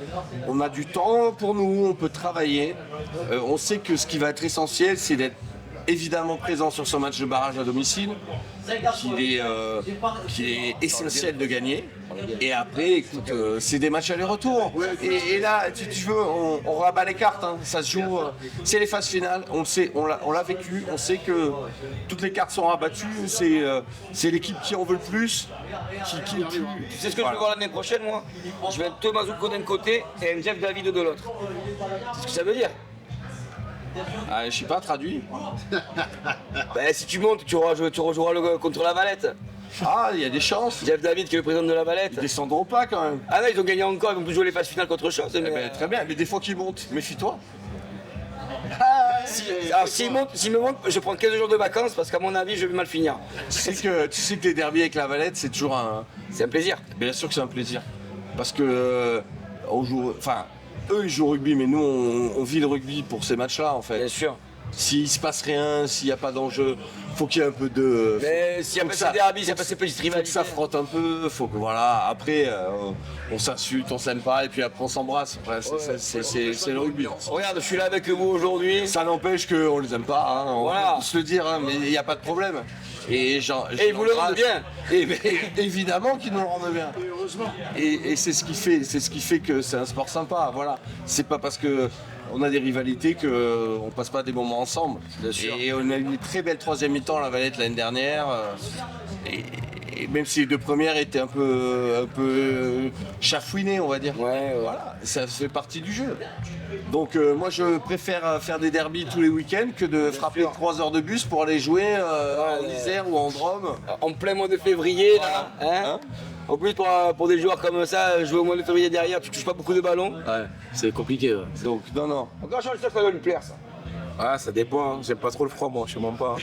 On a du temps pour nous. On peut travailler. On sait que ce qui va être essentiel, c'est d'être évidemment présent sur ce match de barrage à domicile, qu'il est essentiel de gagner. Et après, écoute, c'est des matchs aller-retour. Et là, tu veux, on rabat les cartes. Hein. Ça se joue. C'est les phases finales. On le sait, on l'a vécu. On sait que toutes les cartes sont rabattues. C'est l'équipe qui en veut le plus. Tu sais ce que je veux voir l'année prochaine, moi? Je vais être Thomas Zucco d'un côté et un Jeff David de l'autre. C'est ce que ça veut dire. Ah, je sais pas, traduit. Si tu montes, tu rejoueras contre la Valette. Ah, il y a des chances. Jeff David qui est le président de la Valette. Ils descendront pas quand même. Ah non, ils ont gagné encore, ils vont plus jouer les phases finales qu'autre chose. Très bien, mais des fois qu'ils montent, méfie-toi. S'ils me montent, je prends 15 jours de vacances parce qu'à mon avis, je vais mal finir. Tu sais que les derbies avec la Valette, c'est toujours un plaisir. Bien sûr que c'est un plaisir. Parce que on joue. Enfin, eux ils jouent au rugby, mais nous on vit le rugby pour ces matchs-là en fait. Bien sûr. S'il se passe rien, s'il n'y a pas d'enjeu, faut qu'il y ait un peu de. Mais s'il n'y a pas ces derbies, s'il n'y a pas ces petites rivalités. Faut que ça frotte un peu, faut que voilà. Après, on s'insulte, on s'aime pas, et puis après on s'embrasse. C'est le rugby. Regarde, je suis là avec vous aujourd'hui. Ça n'empêche qu'on les aime pas, hein, on peut se le dire, hein, mais il n'y a pas de problème. Et ils vous le rendent bien. Évidemment qu'ils nous le rendent bien. Et heureusement. Et c'est ce qui fait que c'est un sport sympa. Voilà. C'est pas parce que on a des rivalités qu'on passe pas des moments ensemble. Et on a eu une très belle 3e mi-temps à la Valette l'année dernière. Et même si les 2 premières étaient un peu chafouinées, on va dire. Voilà, ça fait partie du jeu. Donc moi je préfère faire des derbies tous les week-ends que de frapper 3 heures de bus pour aller jouer en Isère ou en Drôme. En plein mois de février, là. Hein en plus, pour des joueurs comme ça, jouer au mois de février derrière, tu touches pas beaucoup de ballons. Ouais, c'est compliqué. Ouais. Donc, non. Encore je sais que ça doit lui plaire, ça. Ah, ça dépend, hein. J'aime pas trop le froid, moi, je mens pas.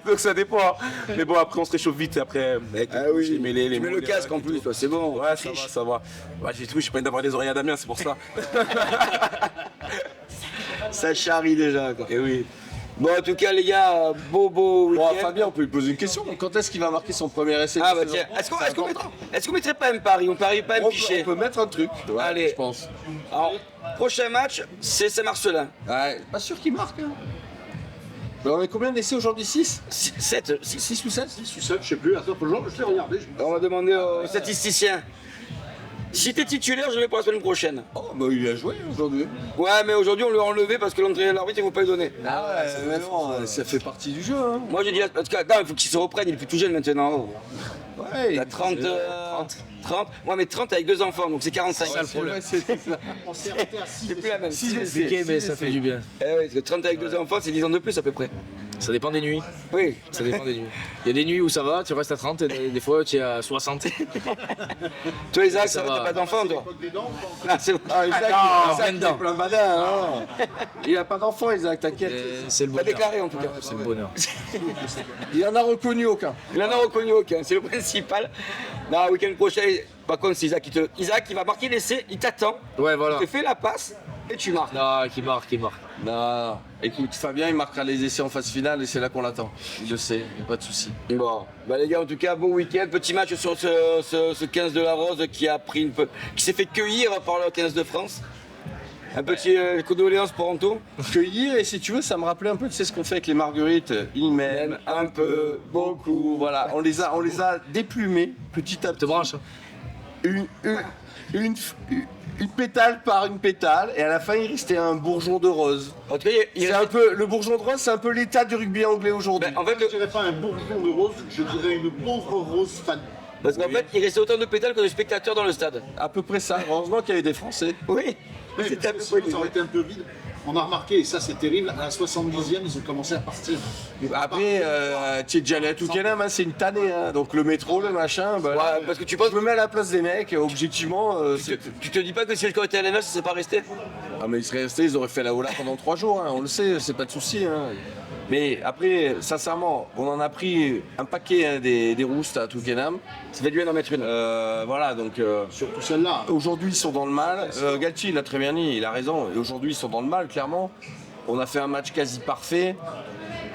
Donc ça dépend. Mais bon, après, on se réchauffe vite. Après, mec, tu mets le casque en plus, toi, c'est bon. Ouais, ça va. Ouais, j'ai pas envie d'avoir des oreilles à Damien, c'est pour ça. Ça charrie déjà, quoi. Et oui. Bon, en tout cas, les gars, beau week-end. Fabien, on peut lui poser une question. Quand est-ce qu'il va marquer son premier essai? Ah, bah tiens, est-ce qu'on mettrait pas un pari? On parie pas un pichet? On peut mettre un truc, allez, je pense. Alors, prochain match, c'est Saint-Marcelin. Ouais, pas sûr qu'il marque. Hein. Mais on a combien d'essais aujourd'hui? 6 7 6 ou 7 6 ou 7, je sais plus. Attends, je l'ai regardé. On va demander aux statisticiens. Si t'es titulaire, je vais pour la semaine prochaine. Oh, bah il a joué aujourd'hui. Ouais, mais aujourd'hui, on l'a enlevé parce que l'arbitre, il ne faut pas lui donner. Ah ouais, mais non, ça fait partie du jeu. Hein. Moi, j'ai dit, parce que, non, il faut qu'il se reprenne, il est plus tout jeune maintenant. Ouais, Il a 30. 30. Ouais, mais 30 avec 2 enfants, donc c'est 45. c'est le problème. On s'est arrêté à 6. C'est plus la même. C'est compliqué, mais ça fait du bien. Eh oui, parce que 30 avec 2 enfants, c'est 10 ans de plus à peu près. Ça dépend des nuits. Oui. Ça dépend des nuits. Il y a des nuits où ça va, tu restes à 30, et des fois tu es à 60. Toi, Isaac, Ça ça va, va. t'as pas d'enfant, toi? Ah, c'est bon. Ah, Isaac, plein dedans. plein badin, hein. Il a pas d'enfant, Isaac, t'inquiète. C'est le Pas bonheur. déclaré en tout cas. C'est le bonheur. Il en a reconnu aucun. Il en a reconnu aucun, c'est le principal. Non, week-end prochain, par contre, c'est Isaac Isaac, il va marquer l'essai, il t'attend, Ouais, voilà. il te fait la passe et tu marques. Non, qui marque. Non, écoute, Fabien, il marquera les essais en phase finale et c'est là qu'on l'attend. Il le sait, il n'y a pas de souci. Bon, bah les gars, en tout cas, bon week-end. Petit match sur ce 15 de la Rose qui a pris qui s'est fait cueillir par le 15 de France. Un petit condoléances pour Anto. Cueillir, et si tu veux, ça me rappelait un peu, tu sais ce qu'on fait avec les marguerites. Ils m'aiment un peu, beaucoup, voilà. On les a déplumés petit à Te petit. branche. Une pétale par une pétale, et à la fin, il restait un bourgeon de rose. En tout cas, C'est un peu, le bourgeon de rose, c'est un peu l'état du rugby anglais aujourd'hui. en fait, Je ne dirais pas un bourgeon de rose, je dirais une pauvre rose fan. parce qu'en fait, il restait autant de pétales que de spectateurs dans le stade. À peu près ça. Heureusement qu'il y avait des Français. Oui, Oui, c'était un peu sinon, ça aurait été un peu vide. On a remarqué, et ça c'est terrible, à la 70e, ils ont commencé à partir. Après, tu es déjà allé à Twickenham, hein, c'est une tannée. Hein. Donc le métro, le machin, bah, Ouais, parce que tu penses, je me mets à la place des mecs, objectivement. tu te dis pas que si le score était à l'NF, ça serait pas resté? Ah, mais ils seraient restés, ils auraient fait la Ola pendant 3 jours, hein, on le sait, c'est pas de souci. Hein. Mais après, sincèrement, on en a pris un paquet, hein, des roustes à Twickenham. Ça fait du bien d'en mettre une. Voilà, donc Surtout celle-là. aujourd'hui ils sont dans le mal. Galtier, il a très bien dit, il a raison. Et aujourd'hui ils sont dans le mal, clairement. On a fait un match quasi parfait.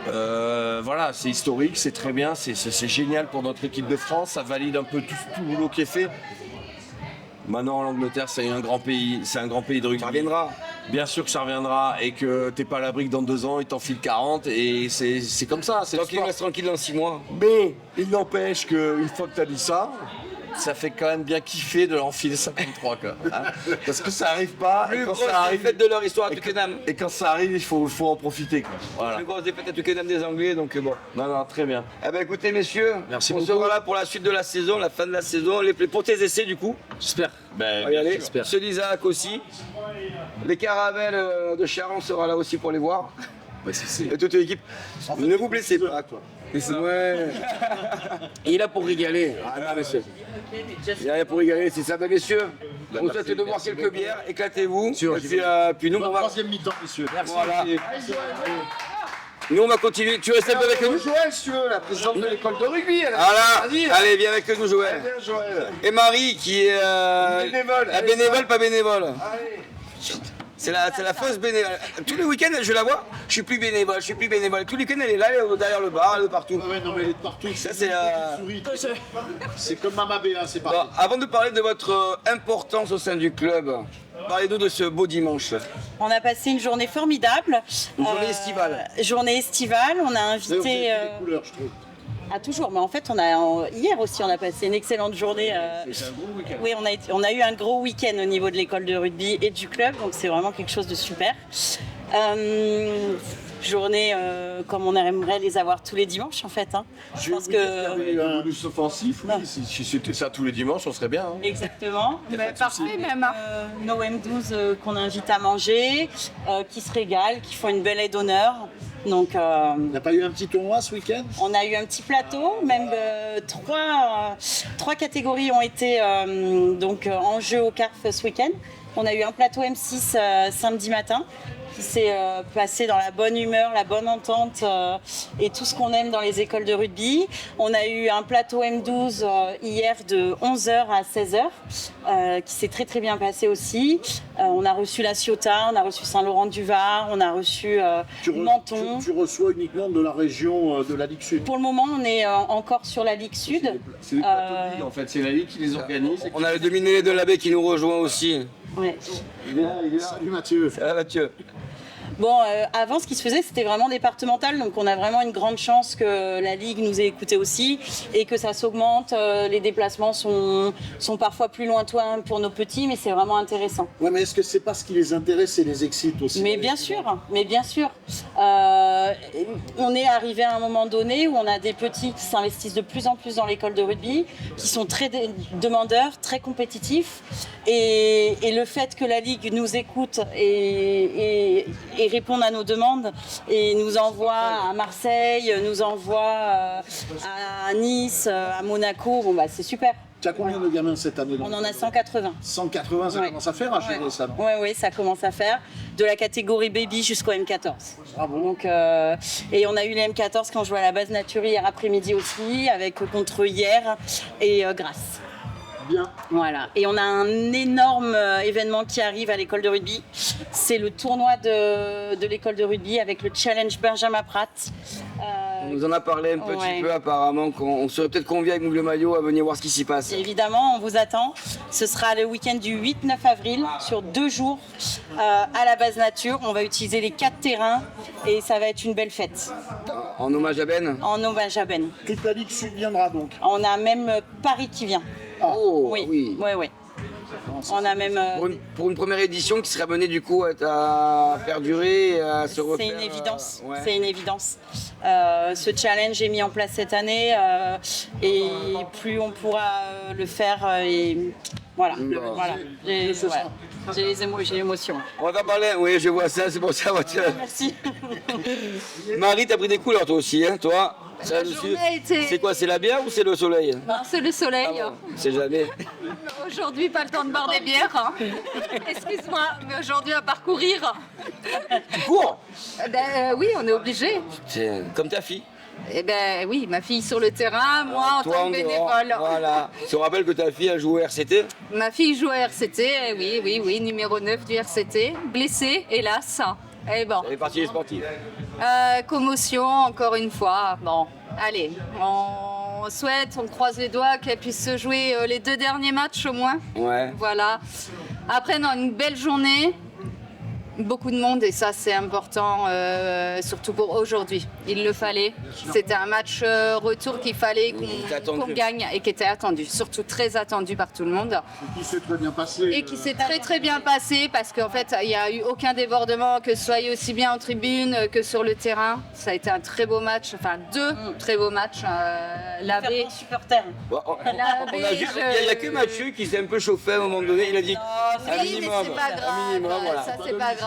Voilà, c'est historique, c'est très bien, c'est génial pour notre équipe de France. Ça valide un peu tout le boulot qui est fait. Maintenant, l'Angleterre, c'est un grand pays de rugby. Ça reviendra. Bien sûr que ça reviendra et que t'es pas à l'abri que dans 2 ans, ils t'enfilent 40 et c'est comme ça. C'est Donc il l'histoire. reste tranquille dans 6 mois. Mais il n'empêche qu'une fois que tu as dit ça, ça fait quand même bien kiffer de l'enfiler 53 quoi. Hein. Parce que ça arrive pas. Plus Et quand grosse ça arrive, défaite de leur histoire à Twickenham. et quand ça arrive, il faut en profiter. Quoi. Voilà. Plus grosse défaite à Twickenham des Anglais, donc bon. Non, très bien. Eh ben écoutez messieurs, Merci on beaucoup. sera là pour la suite de la saison, la fin de la saison, pour tes essais du coup. J'espère. On va y aller. J'espère. Ceux d'Isaac aussi. Les caravelles de Charon sera là aussi pour les voir. Et toute l'équipe. Ne vous blessez pas quoi. Ouais. Il est là pour régaler. Ah non messieurs. Il est là pour régaler, c'est ça. Ben, messieurs, on souhaite de boire quelques bières, éclatez-vous. Et puis nous on va. Troisième mi-temps, messieurs. Voilà. Nous on va continuer. Tu restes un peu avec nous. Joël, si tu veux, la présidente de l'école de rugby. Elle a Voilà. à dire. Allez, viens avec nous Joël. Bien, Joël. Et Marie qui est Bénévole. la bénévole, pas bénévole. Allez. C'est la fausse bénévole. Tous les week-ends, je la vois. Je suis plus bénévole. Tous les week-ends, elle est là, elle est derrière le bar, elle est partout. Ah ouais, non, mais elle est de partout. Ça, c'est la- C'est comme Mama Béa, c'est Bon, pareil. avant de parler de votre importance au sein du club, parlez-nous de ce beau dimanche. On a passé une journée formidable. Une journée estivale. Journée estivale. On a Vous avez invité. fait des couleurs, je trouve. Ah, toujours. Mais en fait, hier aussi, on a passé une excellente journée. Oui, on a eu un gros week-end au niveau de l'école de rugby et du club. Donc, c'est vraiment quelque chose de super. Journée comme on aimerait les avoir tous les dimanches, en fait. Hein. Je pense que. Un bonus offensif, oui. Si c'était ça tous les dimanches, on serait bien. Hein. Exactement. Parfait même. Nos M12 qu'on invite à manger, qui se régalent, qui font une belle aide d'honneur. Donc, Il n'y a pas eu un petit tournoi ce week-end? on a eu un petit plateau, même trois catégories ont été en jeu au CARF ce week-end. On a eu un plateau M6 samedi matin qui s'est passé dans la bonne humeur, la bonne entente et tout ce qu'on aime dans les écoles de rugby. On a eu un plateau M12 hier de 11h à 16h qui s'est très très bien passé aussi. On a reçu la Ciotat, on a reçu Saint-Laurent-du-Var, on a reçu Menton. Tu reçois uniquement de la région de la Ligue Sud. Pour le moment, on est encore sur la Ligue Sud. C'est les plateaux de ligue, en fait, c'est la ligue qui les organise. On a le dominé de l'abbé qui nous rejoint aussi. Ouais. Salut Mathieu. Ça va Mathieu? Bon, avant, ce qui se faisait, c'était vraiment départemental. Donc, on a vraiment une grande chance que la Ligue nous ait écoutés aussi et que ça s'augmente. Les déplacements sont parfois plus lointains pour nos petits, mais c'est vraiment intéressant. Ouais, mais est-ce que c'est pas ce qui les intéresse et les excite aussi? Mais bien sûr. On est arrivé à un moment donné où on a des petits qui s'investissent de plus en plus dans l'école de rugby, qui sont très demandeurs, très compétitifs. Et le fait que la Ligue nous écoute et réponde à nos demandes et nous envoie à Marseille, nous envoie à Nice, à Monaco, bon bah c'est super. Tu as combien de gamins cette année? On en a 180. 180, ça commence à faire à gérer ça. Oui, ça commence à faire. De la catégorie baby jusqu'au M14. Bravo. Donc, et on a eu les M14 qui ont joué à la base nature hier après-midi aussi, avec contre hier et Grasse. Bien. Voilà. Et on a un énorme événement qui arrive à l'école de rugby. C'est le tournoi de l'école de rugby avec le Challenge Benjamin Pratt. On nous en a parlé un petit peu apparemment, qu'on serait peut-être convié avec Mougle Maillot à venir voir ce qui s'y passe. Évidemment, on vous attend. Ce sera le week-end du 8-9 avril, sur 2 jours, à la base nature. On va utiliser les 4 terrains et ça va être une belle fête. En hommage à Ben? En hommage à Ben. Toute la Ligue Sud viendra donc. On a même Paris qui vient. Oh, oui. On a même. Pour une première édition qui serait menée du coup à perdurer et à se refaire. C'est une évidence. C'est une évidence. Ce challenge est mis en place cette année et plus on pourra le faire et voilà. J'ai l'émotion. On va t'en parler. Oui, je vois ça. C'est pour ça. Merci. Marie, t'as pris des couleurs toi aussi, hein, toi? C'est quoi? C'est la bière ou c'est le soleil? Non, c'est le soleil. C'est jamais. Aujourd'hui, pas le temps de boire des bières. Excuse-moi, mais aujourd'hui, à parcourir. Tu cours? Oui, on est obligé. C'est comme ta fille. Eh ben oui, ma fille sur le terrain, moi en tant que bénévole. Voilà. Tu te rappelles que ta fille a joué au RCT? Ma fille joue à RCT, oui, numéro 9 du RCT. Blessée, hélas. Et bon. Elle est partie des sportifs. Commotion, encore une fois. Bon, allez, on souhaite, on croise les doigts qu'elle puisse se jouer les 2 derniers matchs au moins. Ouais. Voilà. Après, dans une belle journée, beaucoup de monde et ça c'est important, surtout pour aujourd'hui. Il le fallait. C'était un match retour qu'il fallait qu'on gagne et qui était attendu, surtout très attendu par tout le monde. Et qui s'est très bien passé. Et qui s'est très bien passé parce qu'en fait il n'y a eu aucun débordement, que ce soit aussi bien en tribune que sur le terrain. Ça a été un très beau match, enfin 2 très beaux matchs. L'AB supporter. Il n'y a que Mathieu qui s'est un peu chauffé à un moment donné. Il a dit un minimum. C'est pas grave. Ça c'est pas grave.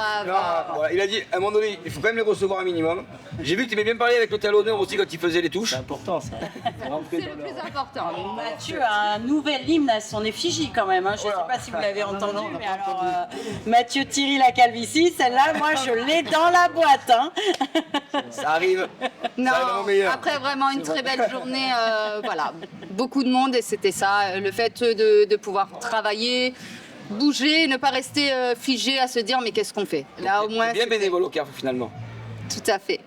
Voilà, il a dit à un moment donné, il faut quand même les recevoir un minimum. J'ai vu que tu aimais bien parler avec le talonneur aussi quand il faisait les touches. C'est important ça. C'est le plus important. Mathieu a un nouvel hymne à son effigie quand même. Je ne sais pas si vous l'avez entendu, mais alors Mathieu Thierry la calvitie, celle-là, moi je l'ai dans la boîte. Ça arrive. Non, après vraiment une très belle journée, voilà, beaucoup de monde et c'était ça, le fait de pouvoir travailler, bouger, ne pas rester figé à se dire mais qu'est-ce qu'on fait. Là au moins. Bien bénévole au CARF finalement. Tout à fait.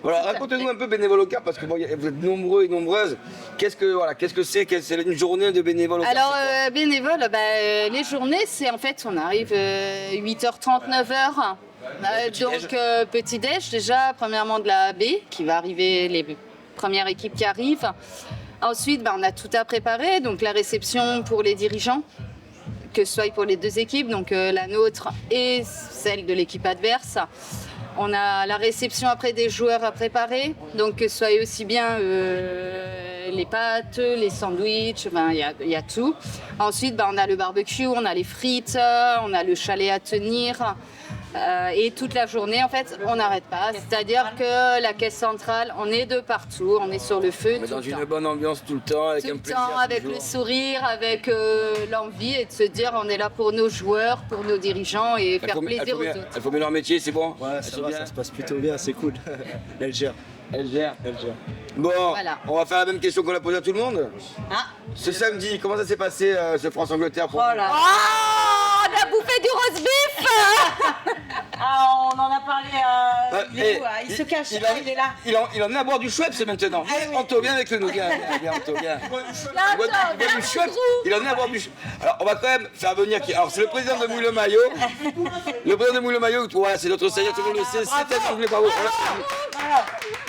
Voilà, racontez-nous un peu bénévole au CARF parce que bon, vous êtes nombreux et nombreuses. Qu'est-ce que c'est une journée de bénévole au CARF? Alors bénévole, les journées c'est en fait on arrive 8h30, 9h. Donc petit déj déjà, premièrement de la B qui va arriver, les premières équipes qui arrivent. Ensuite on a tout à préparer, donc la réception pour les dirigeants, que ce soit pour les 2 équipes, donc la nôtre et celle de l'équipe adverse. On a la réception après des joueurs à préparer, donc que ce soit aussi bien les pâtes, les sandwichs, il y a tout. Ensuite on a le barbecue, on a les frites, on a le chalet à tenir. Et toute la journée, en fait, on n'arrête pas. C'est-à-dire que la caisse centrale, on est de partout, on est sur le feu. Mais dans une bonne ambiance tout le temps, avec un plaisir. Avec le sourire, avec l'envie et de se dire on est là pour nos joueurs, pour nos dirigeants et faire plaisir aux autres. Elle faut bien leur métier, c'est bon? Ouais, ça se passe plutôt bien, c'est cool. Elle gère. Bon, voilà. On va faire la même question qu'on a posée à tout le monde. Ce samedi, comment ça s'est passé ce France-Angleterre? Oh, on a bouffé du roast beef. Ah, on en a parlé. Il est où, il se cache. Il est là. Il en est à boire du Schweppes maintenant. Anto, viens avec nous. Viens, Anto, viens. Il boit du Schweppes. Il en est à boire du Schweppes. Alors, on va quand même faire venir qui. Alors, c'est le président de Mouille le Maillot. Le président de Mouille le Maillot, voilà, c'est notre seigneur, tout le monde le sait. C'est un anglais, bravo.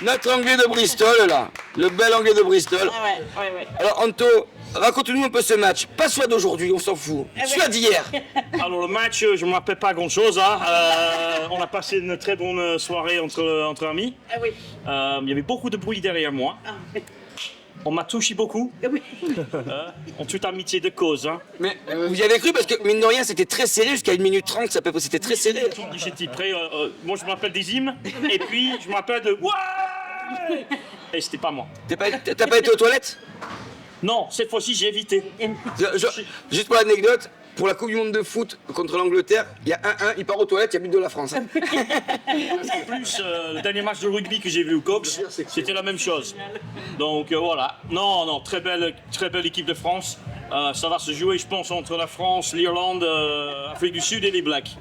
Notre anglais de Bristol, là. Le bel anglais de Bristol. Ouais. Alors, Anto, raconte-nous un peu ce match. Pas celui d'aujourd'hui, on s'en fout. Celui d'hier. Alors le match, je ne me rappelle pas grand-chose. Hein. On a passé une très bonne soirée entre amis. Il y avait beaucoup de bruit derrière moi. On m'a touché beaucoup. En toute amitié de cause. Hein. Mais vous y avez cru parce que mine de rien c'était très serré jusqu'à 1 minute 30, ça peut c'était très serré. J'étais prêt. Moi je me rappelle des hymnes et puis je me rappelle de ouais. Et c'était pas moi. T'as pas été aux toilettes? Non, cette fois-ci j'ai évité. Juste pour l'anecdote, pour la Coupe du Monde de foot contre l'Angleterre, il y a 1-1, il part aux toilettes, il y a but de la France. En plus, le dernier match de rugby que j'ai vu au Cox, c'était la même chose. Donc voilà. Non, très belle équipe de France. Ça va se jouer, je pense, entre la France, l'Irlande, l'Afrique du Sud et les Blacks.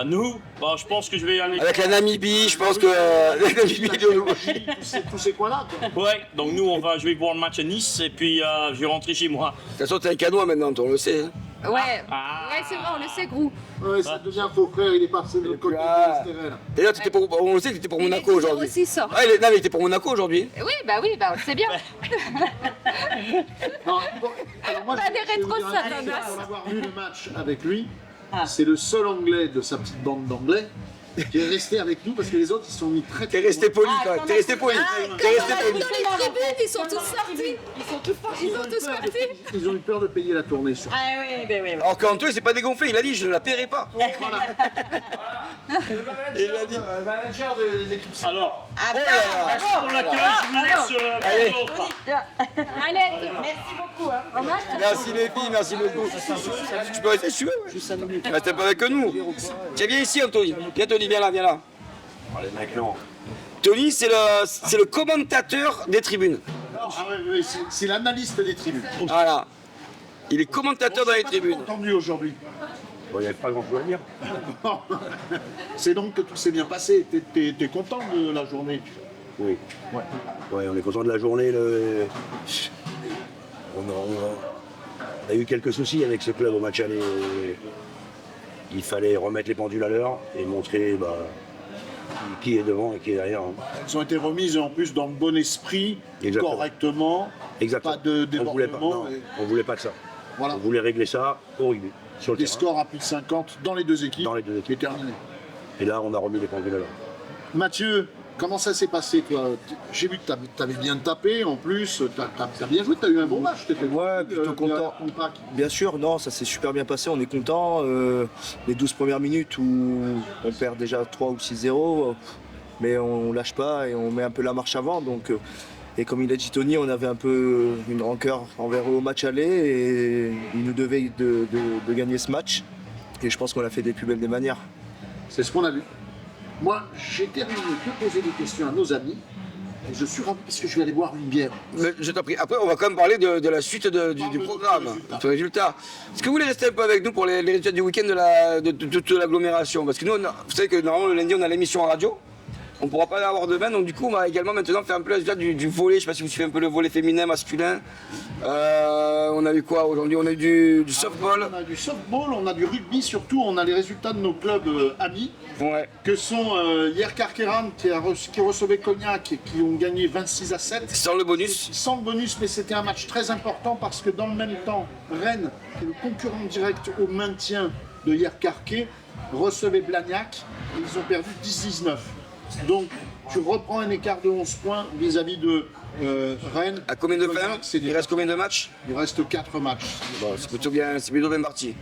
Nous, je pense que je vais aller... Avec la Namibie, je pense que... la Namibie de nous. Tous ces coins-là, quoi. Ouais, donc nous, je vais voir le match à Nice et puis je vais rentrer chez moi. De toute façon, t'es un canois maintenant, on le sait. Hein. Ouais, c'est vrai, on le sait, Grou. Ouais, ça devient faux frère, il est parti de l'autre côté de l'Estérel. D'ailleurs, on le sait que t'étais pour Monaco aujourd'hui. Aussi ça. Ah, non, mais il était pour Monaco aujourd'hui. Oui, on le sait bien. Non, alors moi, Pas des rétros pour Satanas. avoir vu le match avec lui, c'est le seul anglais de sa petite bande d'anglais qui est resté avec nous parce que les autres ils sont mis très. T'es resté poli quand même, t'es resté poli. T'es resté poli. Dans les tribunes, ils sont tous sortis. Ils sont tous partis. Ils ont eu peur de payer la tournée sur. Ah oui. Alors qu'Anto il s'est pas dégonflé, il a dit je ne la paierai pas. Il a dit. Manager de l'équipe. Alors, Pour l'accueil, je vous laisse. Allez, Merci beaucoup. Merci les filles, merci beaucoup. Tu peux rester si tu veux. Juste 5 minutes. Reste pas avec nous. Tiens, viens ici Anthony. Viens Tony, viens là. Les mecs, non. Tony c'est le commentateur des tribunes. Ah oui, c'est l'analyste des tribunes. Voilà. Il est commentateur dans les tribunes. Entendu aujourd'hui. Il n'y avait pas grand-chose à dire. C'est donc que tout s'est bien passé. T'es content de la journée? Oui. Ouais, on est content de la journée. On a eu quelques soucis avec ce club au match aller. Il fallait remettre les pendules à l'heure et montrer qui est devant et qui est derrière. Hein. Elles ont été remises en plus dans le bon esprit, Exactement. correctement. Exactement. Pas de débordement. On voulait pas de ça. Voilà. On voulait régler ça au rugby, sur le Des terrain. scores à plus de 50 dans les deux équipes. Dans les deux équipes. Et terminé. Et là, on a remis les pendules à l'heure. Mathieu, comment ça s'est passé toi? J'ai vu que tu avais bien tapé en plus, tu as bien joué, tu as eu un bon match. Ouais, plutôt content. Bien sûr, non, ça s'est super bien passé, on est content. Les 12 premières minutes où on perd déjà 3 ou 6-0, mais on lâche pas et on met un peu la marche avant. Donc, et comme il a dit Tony, on avait un peu une rancœur envers eux au match aller et ils nous devaient de gagner ce match. Et je pense qu'on l'a fait des plus belles des manières. C'est ce qu'on a vu. Moi, j'ai terminé de poser des questions à nos amis. Et je suis ravi parce que je vais aller boire une bière. Mais je t'en prie. Après, on va quand même parler de la suite du programme, du résultat. Est-ce que vous voulez rester un peu avec nous pour les résultats du week-end de toute l'agglomération? Parce que nous, vous savez que normalement, le lundi, on a l'émission en radio. On ne pourra pas l'avoir demain, donc du coup, on va également maintenant faire un peu le résultat du volley. Je ne sais pas si vous suivez un peu le volley féminin, masculin. On a eu quoi aujourd'hui? On a eu du softball. On a du softball, on a du rugby surtout. On a les résultats de nos clubs amis. Ouais. Que sont hier Carqueran qui recevait Cognac et qui ont gagné 26-7. Sans le bonus. Sans le bonus, mais c'était un match très important parce que dans le même temps, Rennes, qui est le concurrent direct au maintien de hier Carquet, recevait Blagnac et ils ont perdu 10-19. Donc tu reprends un écart de 11 points vis-à-vis de Rennes. À combien de fins? Il reste combien de matchs? Il reste 4 matchs. Bon, c'est plutôt bien parti.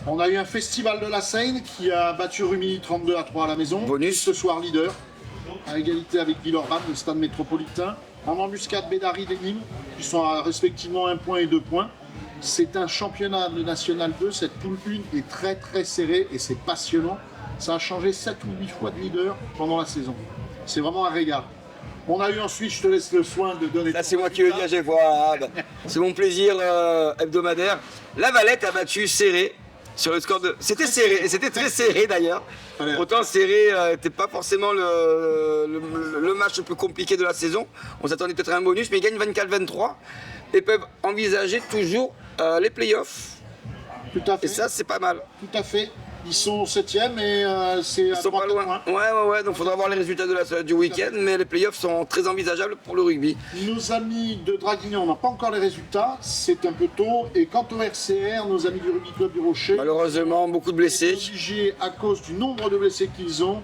On a eu un festival de la Seine qui a battu Rumilly 32-3 à la maison. Bonus. Ce soir leader, à égalité avec Villeurbanne, le stade métropolitain. En embuscade, Bédari et Nîmes, qui sont à respectivement 1 point et 2 points. C'est un championnat de National 2, cette poule 1 est très très serrée et c'est passionnant. Ça a changé 7 ou 8 fois de leader pendant la saison. C'est vraiment un régal. On a eu ensuite, je te laisse le soin de donner... Là, c'est moi qui le dis à chaque fois. C'est mon plaisir hebdomadaire. La Valette a battu serré sur le score de. C'était serré, et c'était très serré d'ailleurs. Pourtant, serré n'était pas forcément le match le plus compliqué de la saison. On s'attendait peut-être à un bonus, mais ils gagnent 24-23 et peuvent envisager toujours les playoffs. Tout à fait. Et ça, c'est pas mal. Tout à fait. Ils sont 7e et c'est Ils sont pas loin. Ouais, donc il faudra voir les résultats du week-end, mais les playoffs sont très envisageables pour le rugby. Nos amis de Draguignan, on n'a pas encore les résultats, c'est un peu tôt. Et quant au RCR, nos amis du Rugby Club du Rocher, malheureusement, beaucoup de blessés. Sont obligés, à cause du nombre de blessés qu'ils ont,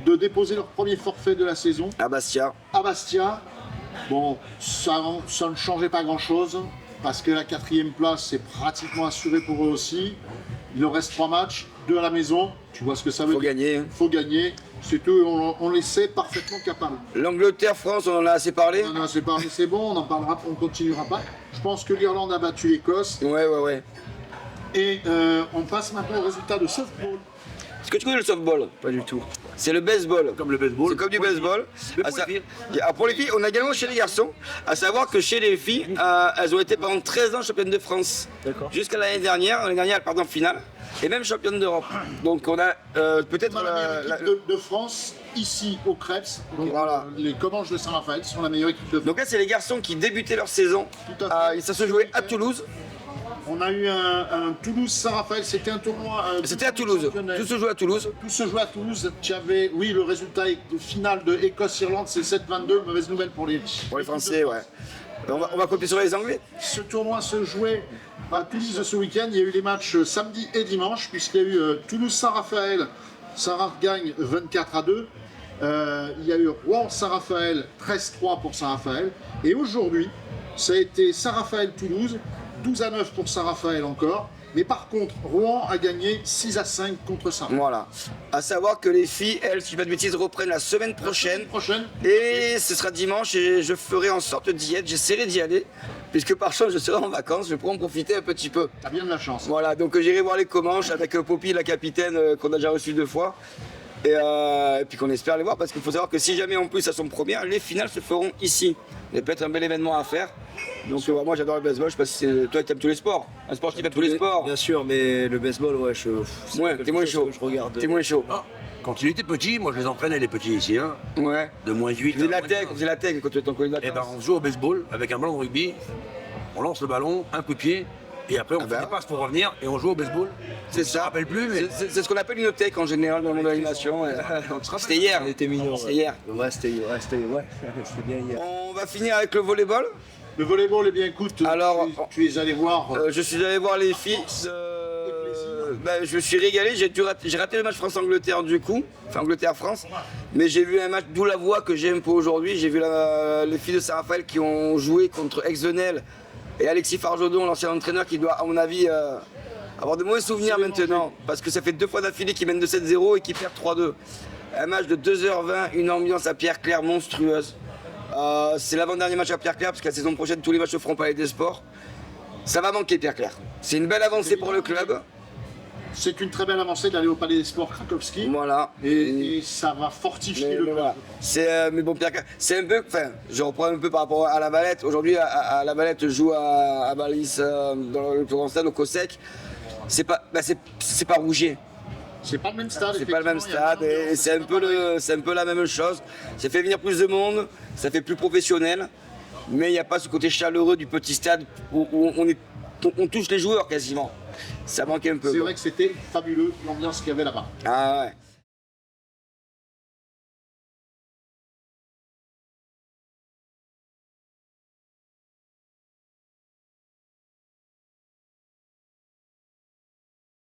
de déposer leur premier forfait de la saison. À Bastia. Bon, ça ne changeait pas grand-chose, parce que la 4e place, c'est pratiquement assuré pour eux aussi. Il leur reste 3 matchs, 2 à la maison. Tu vois ce que ça veut dire. Faut gagner. C'est tout, on les sait parfaitement capables. L'Angleterre, France, on en a assez parlé. On en a assez parlé, c'est bon, on en parlera, on continuera pas. Je pense que l'Irlande a battu l'Écosse. Ouais. Et on passe maintenant au résultat de softball. Est-ce que tu connais le softball? Pas du tout. C'est le baseball. Comme le baseball. C'est comme du baseball. Pour les filles, on a également chez les garçons, à savoir que chez les filles, elles ont été pendant 13 ans championnes de France. Jusqu'à l'année dernière, elles partent en finale, et même championnes d'Europe. Donc on a peut-être l'équipe de France ici au Krebs. Donc voilà. Les Comanches de Saint-Raphaël sont la meilleure équipe de France. Donc là, c'est les garçons qui débutaient leur saison. Ça se jouait à Toulouse. On a eu un Toulouse-Saint-Raphaël, c'était un tournoi. C'était à Toulouse, tout se jouait à Toulouse. Tout se jouait à Toulouse. Tu avais, oui, le résultat final de Écosse-Irlande, c'est 7-22. Mauvaise nouvelle pour les Français, ouais. On va copier sur les Anglais. Ce tournoi se jouait à Toulouse ce week-end. Il y a eu les matchs samedi et dimanche, puisqu'il y a eu Toulouse-Saint-Raphaël. Saint-Raph gagne 24-2. Il y a eu Rouen-Saint-Raphaël, 13-3 pour Saint-Raphaël. Et aujourd'hui, ça a été Saint-Raphaël-Toulouse. 12-9 pour Saint-Raphaël encore, mais par contre, Rouen a gagné 6-5 contre Saint-Raphaël. Voilà. À savoir que les filles, elles, si je ne dis pas de bêtises, reprennent la semaine prochaine. Et ce sera dimanche et je ferai en sorte d'y être, j'essaierai d'y aller, puisque par chance je serai en vacances, je pourrai en profiter un petit peu. T'as bien de la chance. Voilà, donc j'irai voir les Comanches avec Poppy, la capitaine, qu'on a déjà reçue 2 fois. Et puis qu'on espère les voir, parce qu'il faut savoir que si jamais en plus elles sont premières, les finales se feront ici. Il y a peut-être un bel événement à faire. Donc moi j'adore le baseball, je sais pas si c'est toi qui aimes tous les sports. Un sportif qui aime tous les sports. Bien sûr, mais le baseball, ouais, t'es moins chaud. Je regarde. T'es moins chaud. Quand il était petit, moi je les entraînais les petits ici, hein. Ouais. De moins 8. Vous faisiez la tech quand tu étais en collège. Et ben on joue au baseball avec un ballon de rugby, on lance le ballon, un coup de pied, et après on fait des passes pour revenir et on joue au baseball. C'est ça. Je me rappelle plus, mais. C'est ce qu'on appelle une tech en général dans le monde de l'animation. C'était hier. C'était mignon. C'était hier. Ouais, c'était bien hier. On va finir avec le volleyball. Le volleyball, eh bien écoute, alors, tu es allé voir. Je suis allé voir les filles. Je me suis régalé, j'ai raté le match France-Angleterre du coup, enfin Angleterre-France, mais j'ai vu un match d'où la voix que j'ai un peu aujourd'hui. J'ai vu les filles de Saint-Raphaël qui ont joué contre Exenel et Alexis Farjodon, l'ancien entraîneur, qui doit à mon avis avoir de mauvais souvenirs maintenant, parce que ça fait 2 fois d'affilée qu'ils mènent de 7-0 et qu'ils perdent 3-2. Un match de 2h20, une ambiance à Pierre-Claire monstrueuse. C'est l'avant-dernier match à Pierre-Claire, parce que la saison prochaine, tous les matchs se feront au Palais des Sports. Ça va manquer Pierre-Claire. C'est une belle avancée pour le club. C'est une très belle avancée d'aller au Palais des Sports Krakowski. Voilà. Et ça va fortifier le club. Voilà. Mais bon, Pierre-Claire, c'est un peu, enfin, je reprends un peu par rapport à la Valette. Aujourd'hui, à la Valette, je joue à Valis, dans le plus grand stade, au COSEC. C'est pas Rougier. C'est pas le même stade. C'est pas le même stade et c'est un peu la même chose. Ça fait venir plus de monde, ça fait plus professionnel, mais il n'y a pas ce côté chaleureux du petit stade où on touche les joueurs quasiment. Ça manquait un peu. C'est vrai que c'était fabuleux l'ambiance qu'il y avait là-bas. Ah ouais.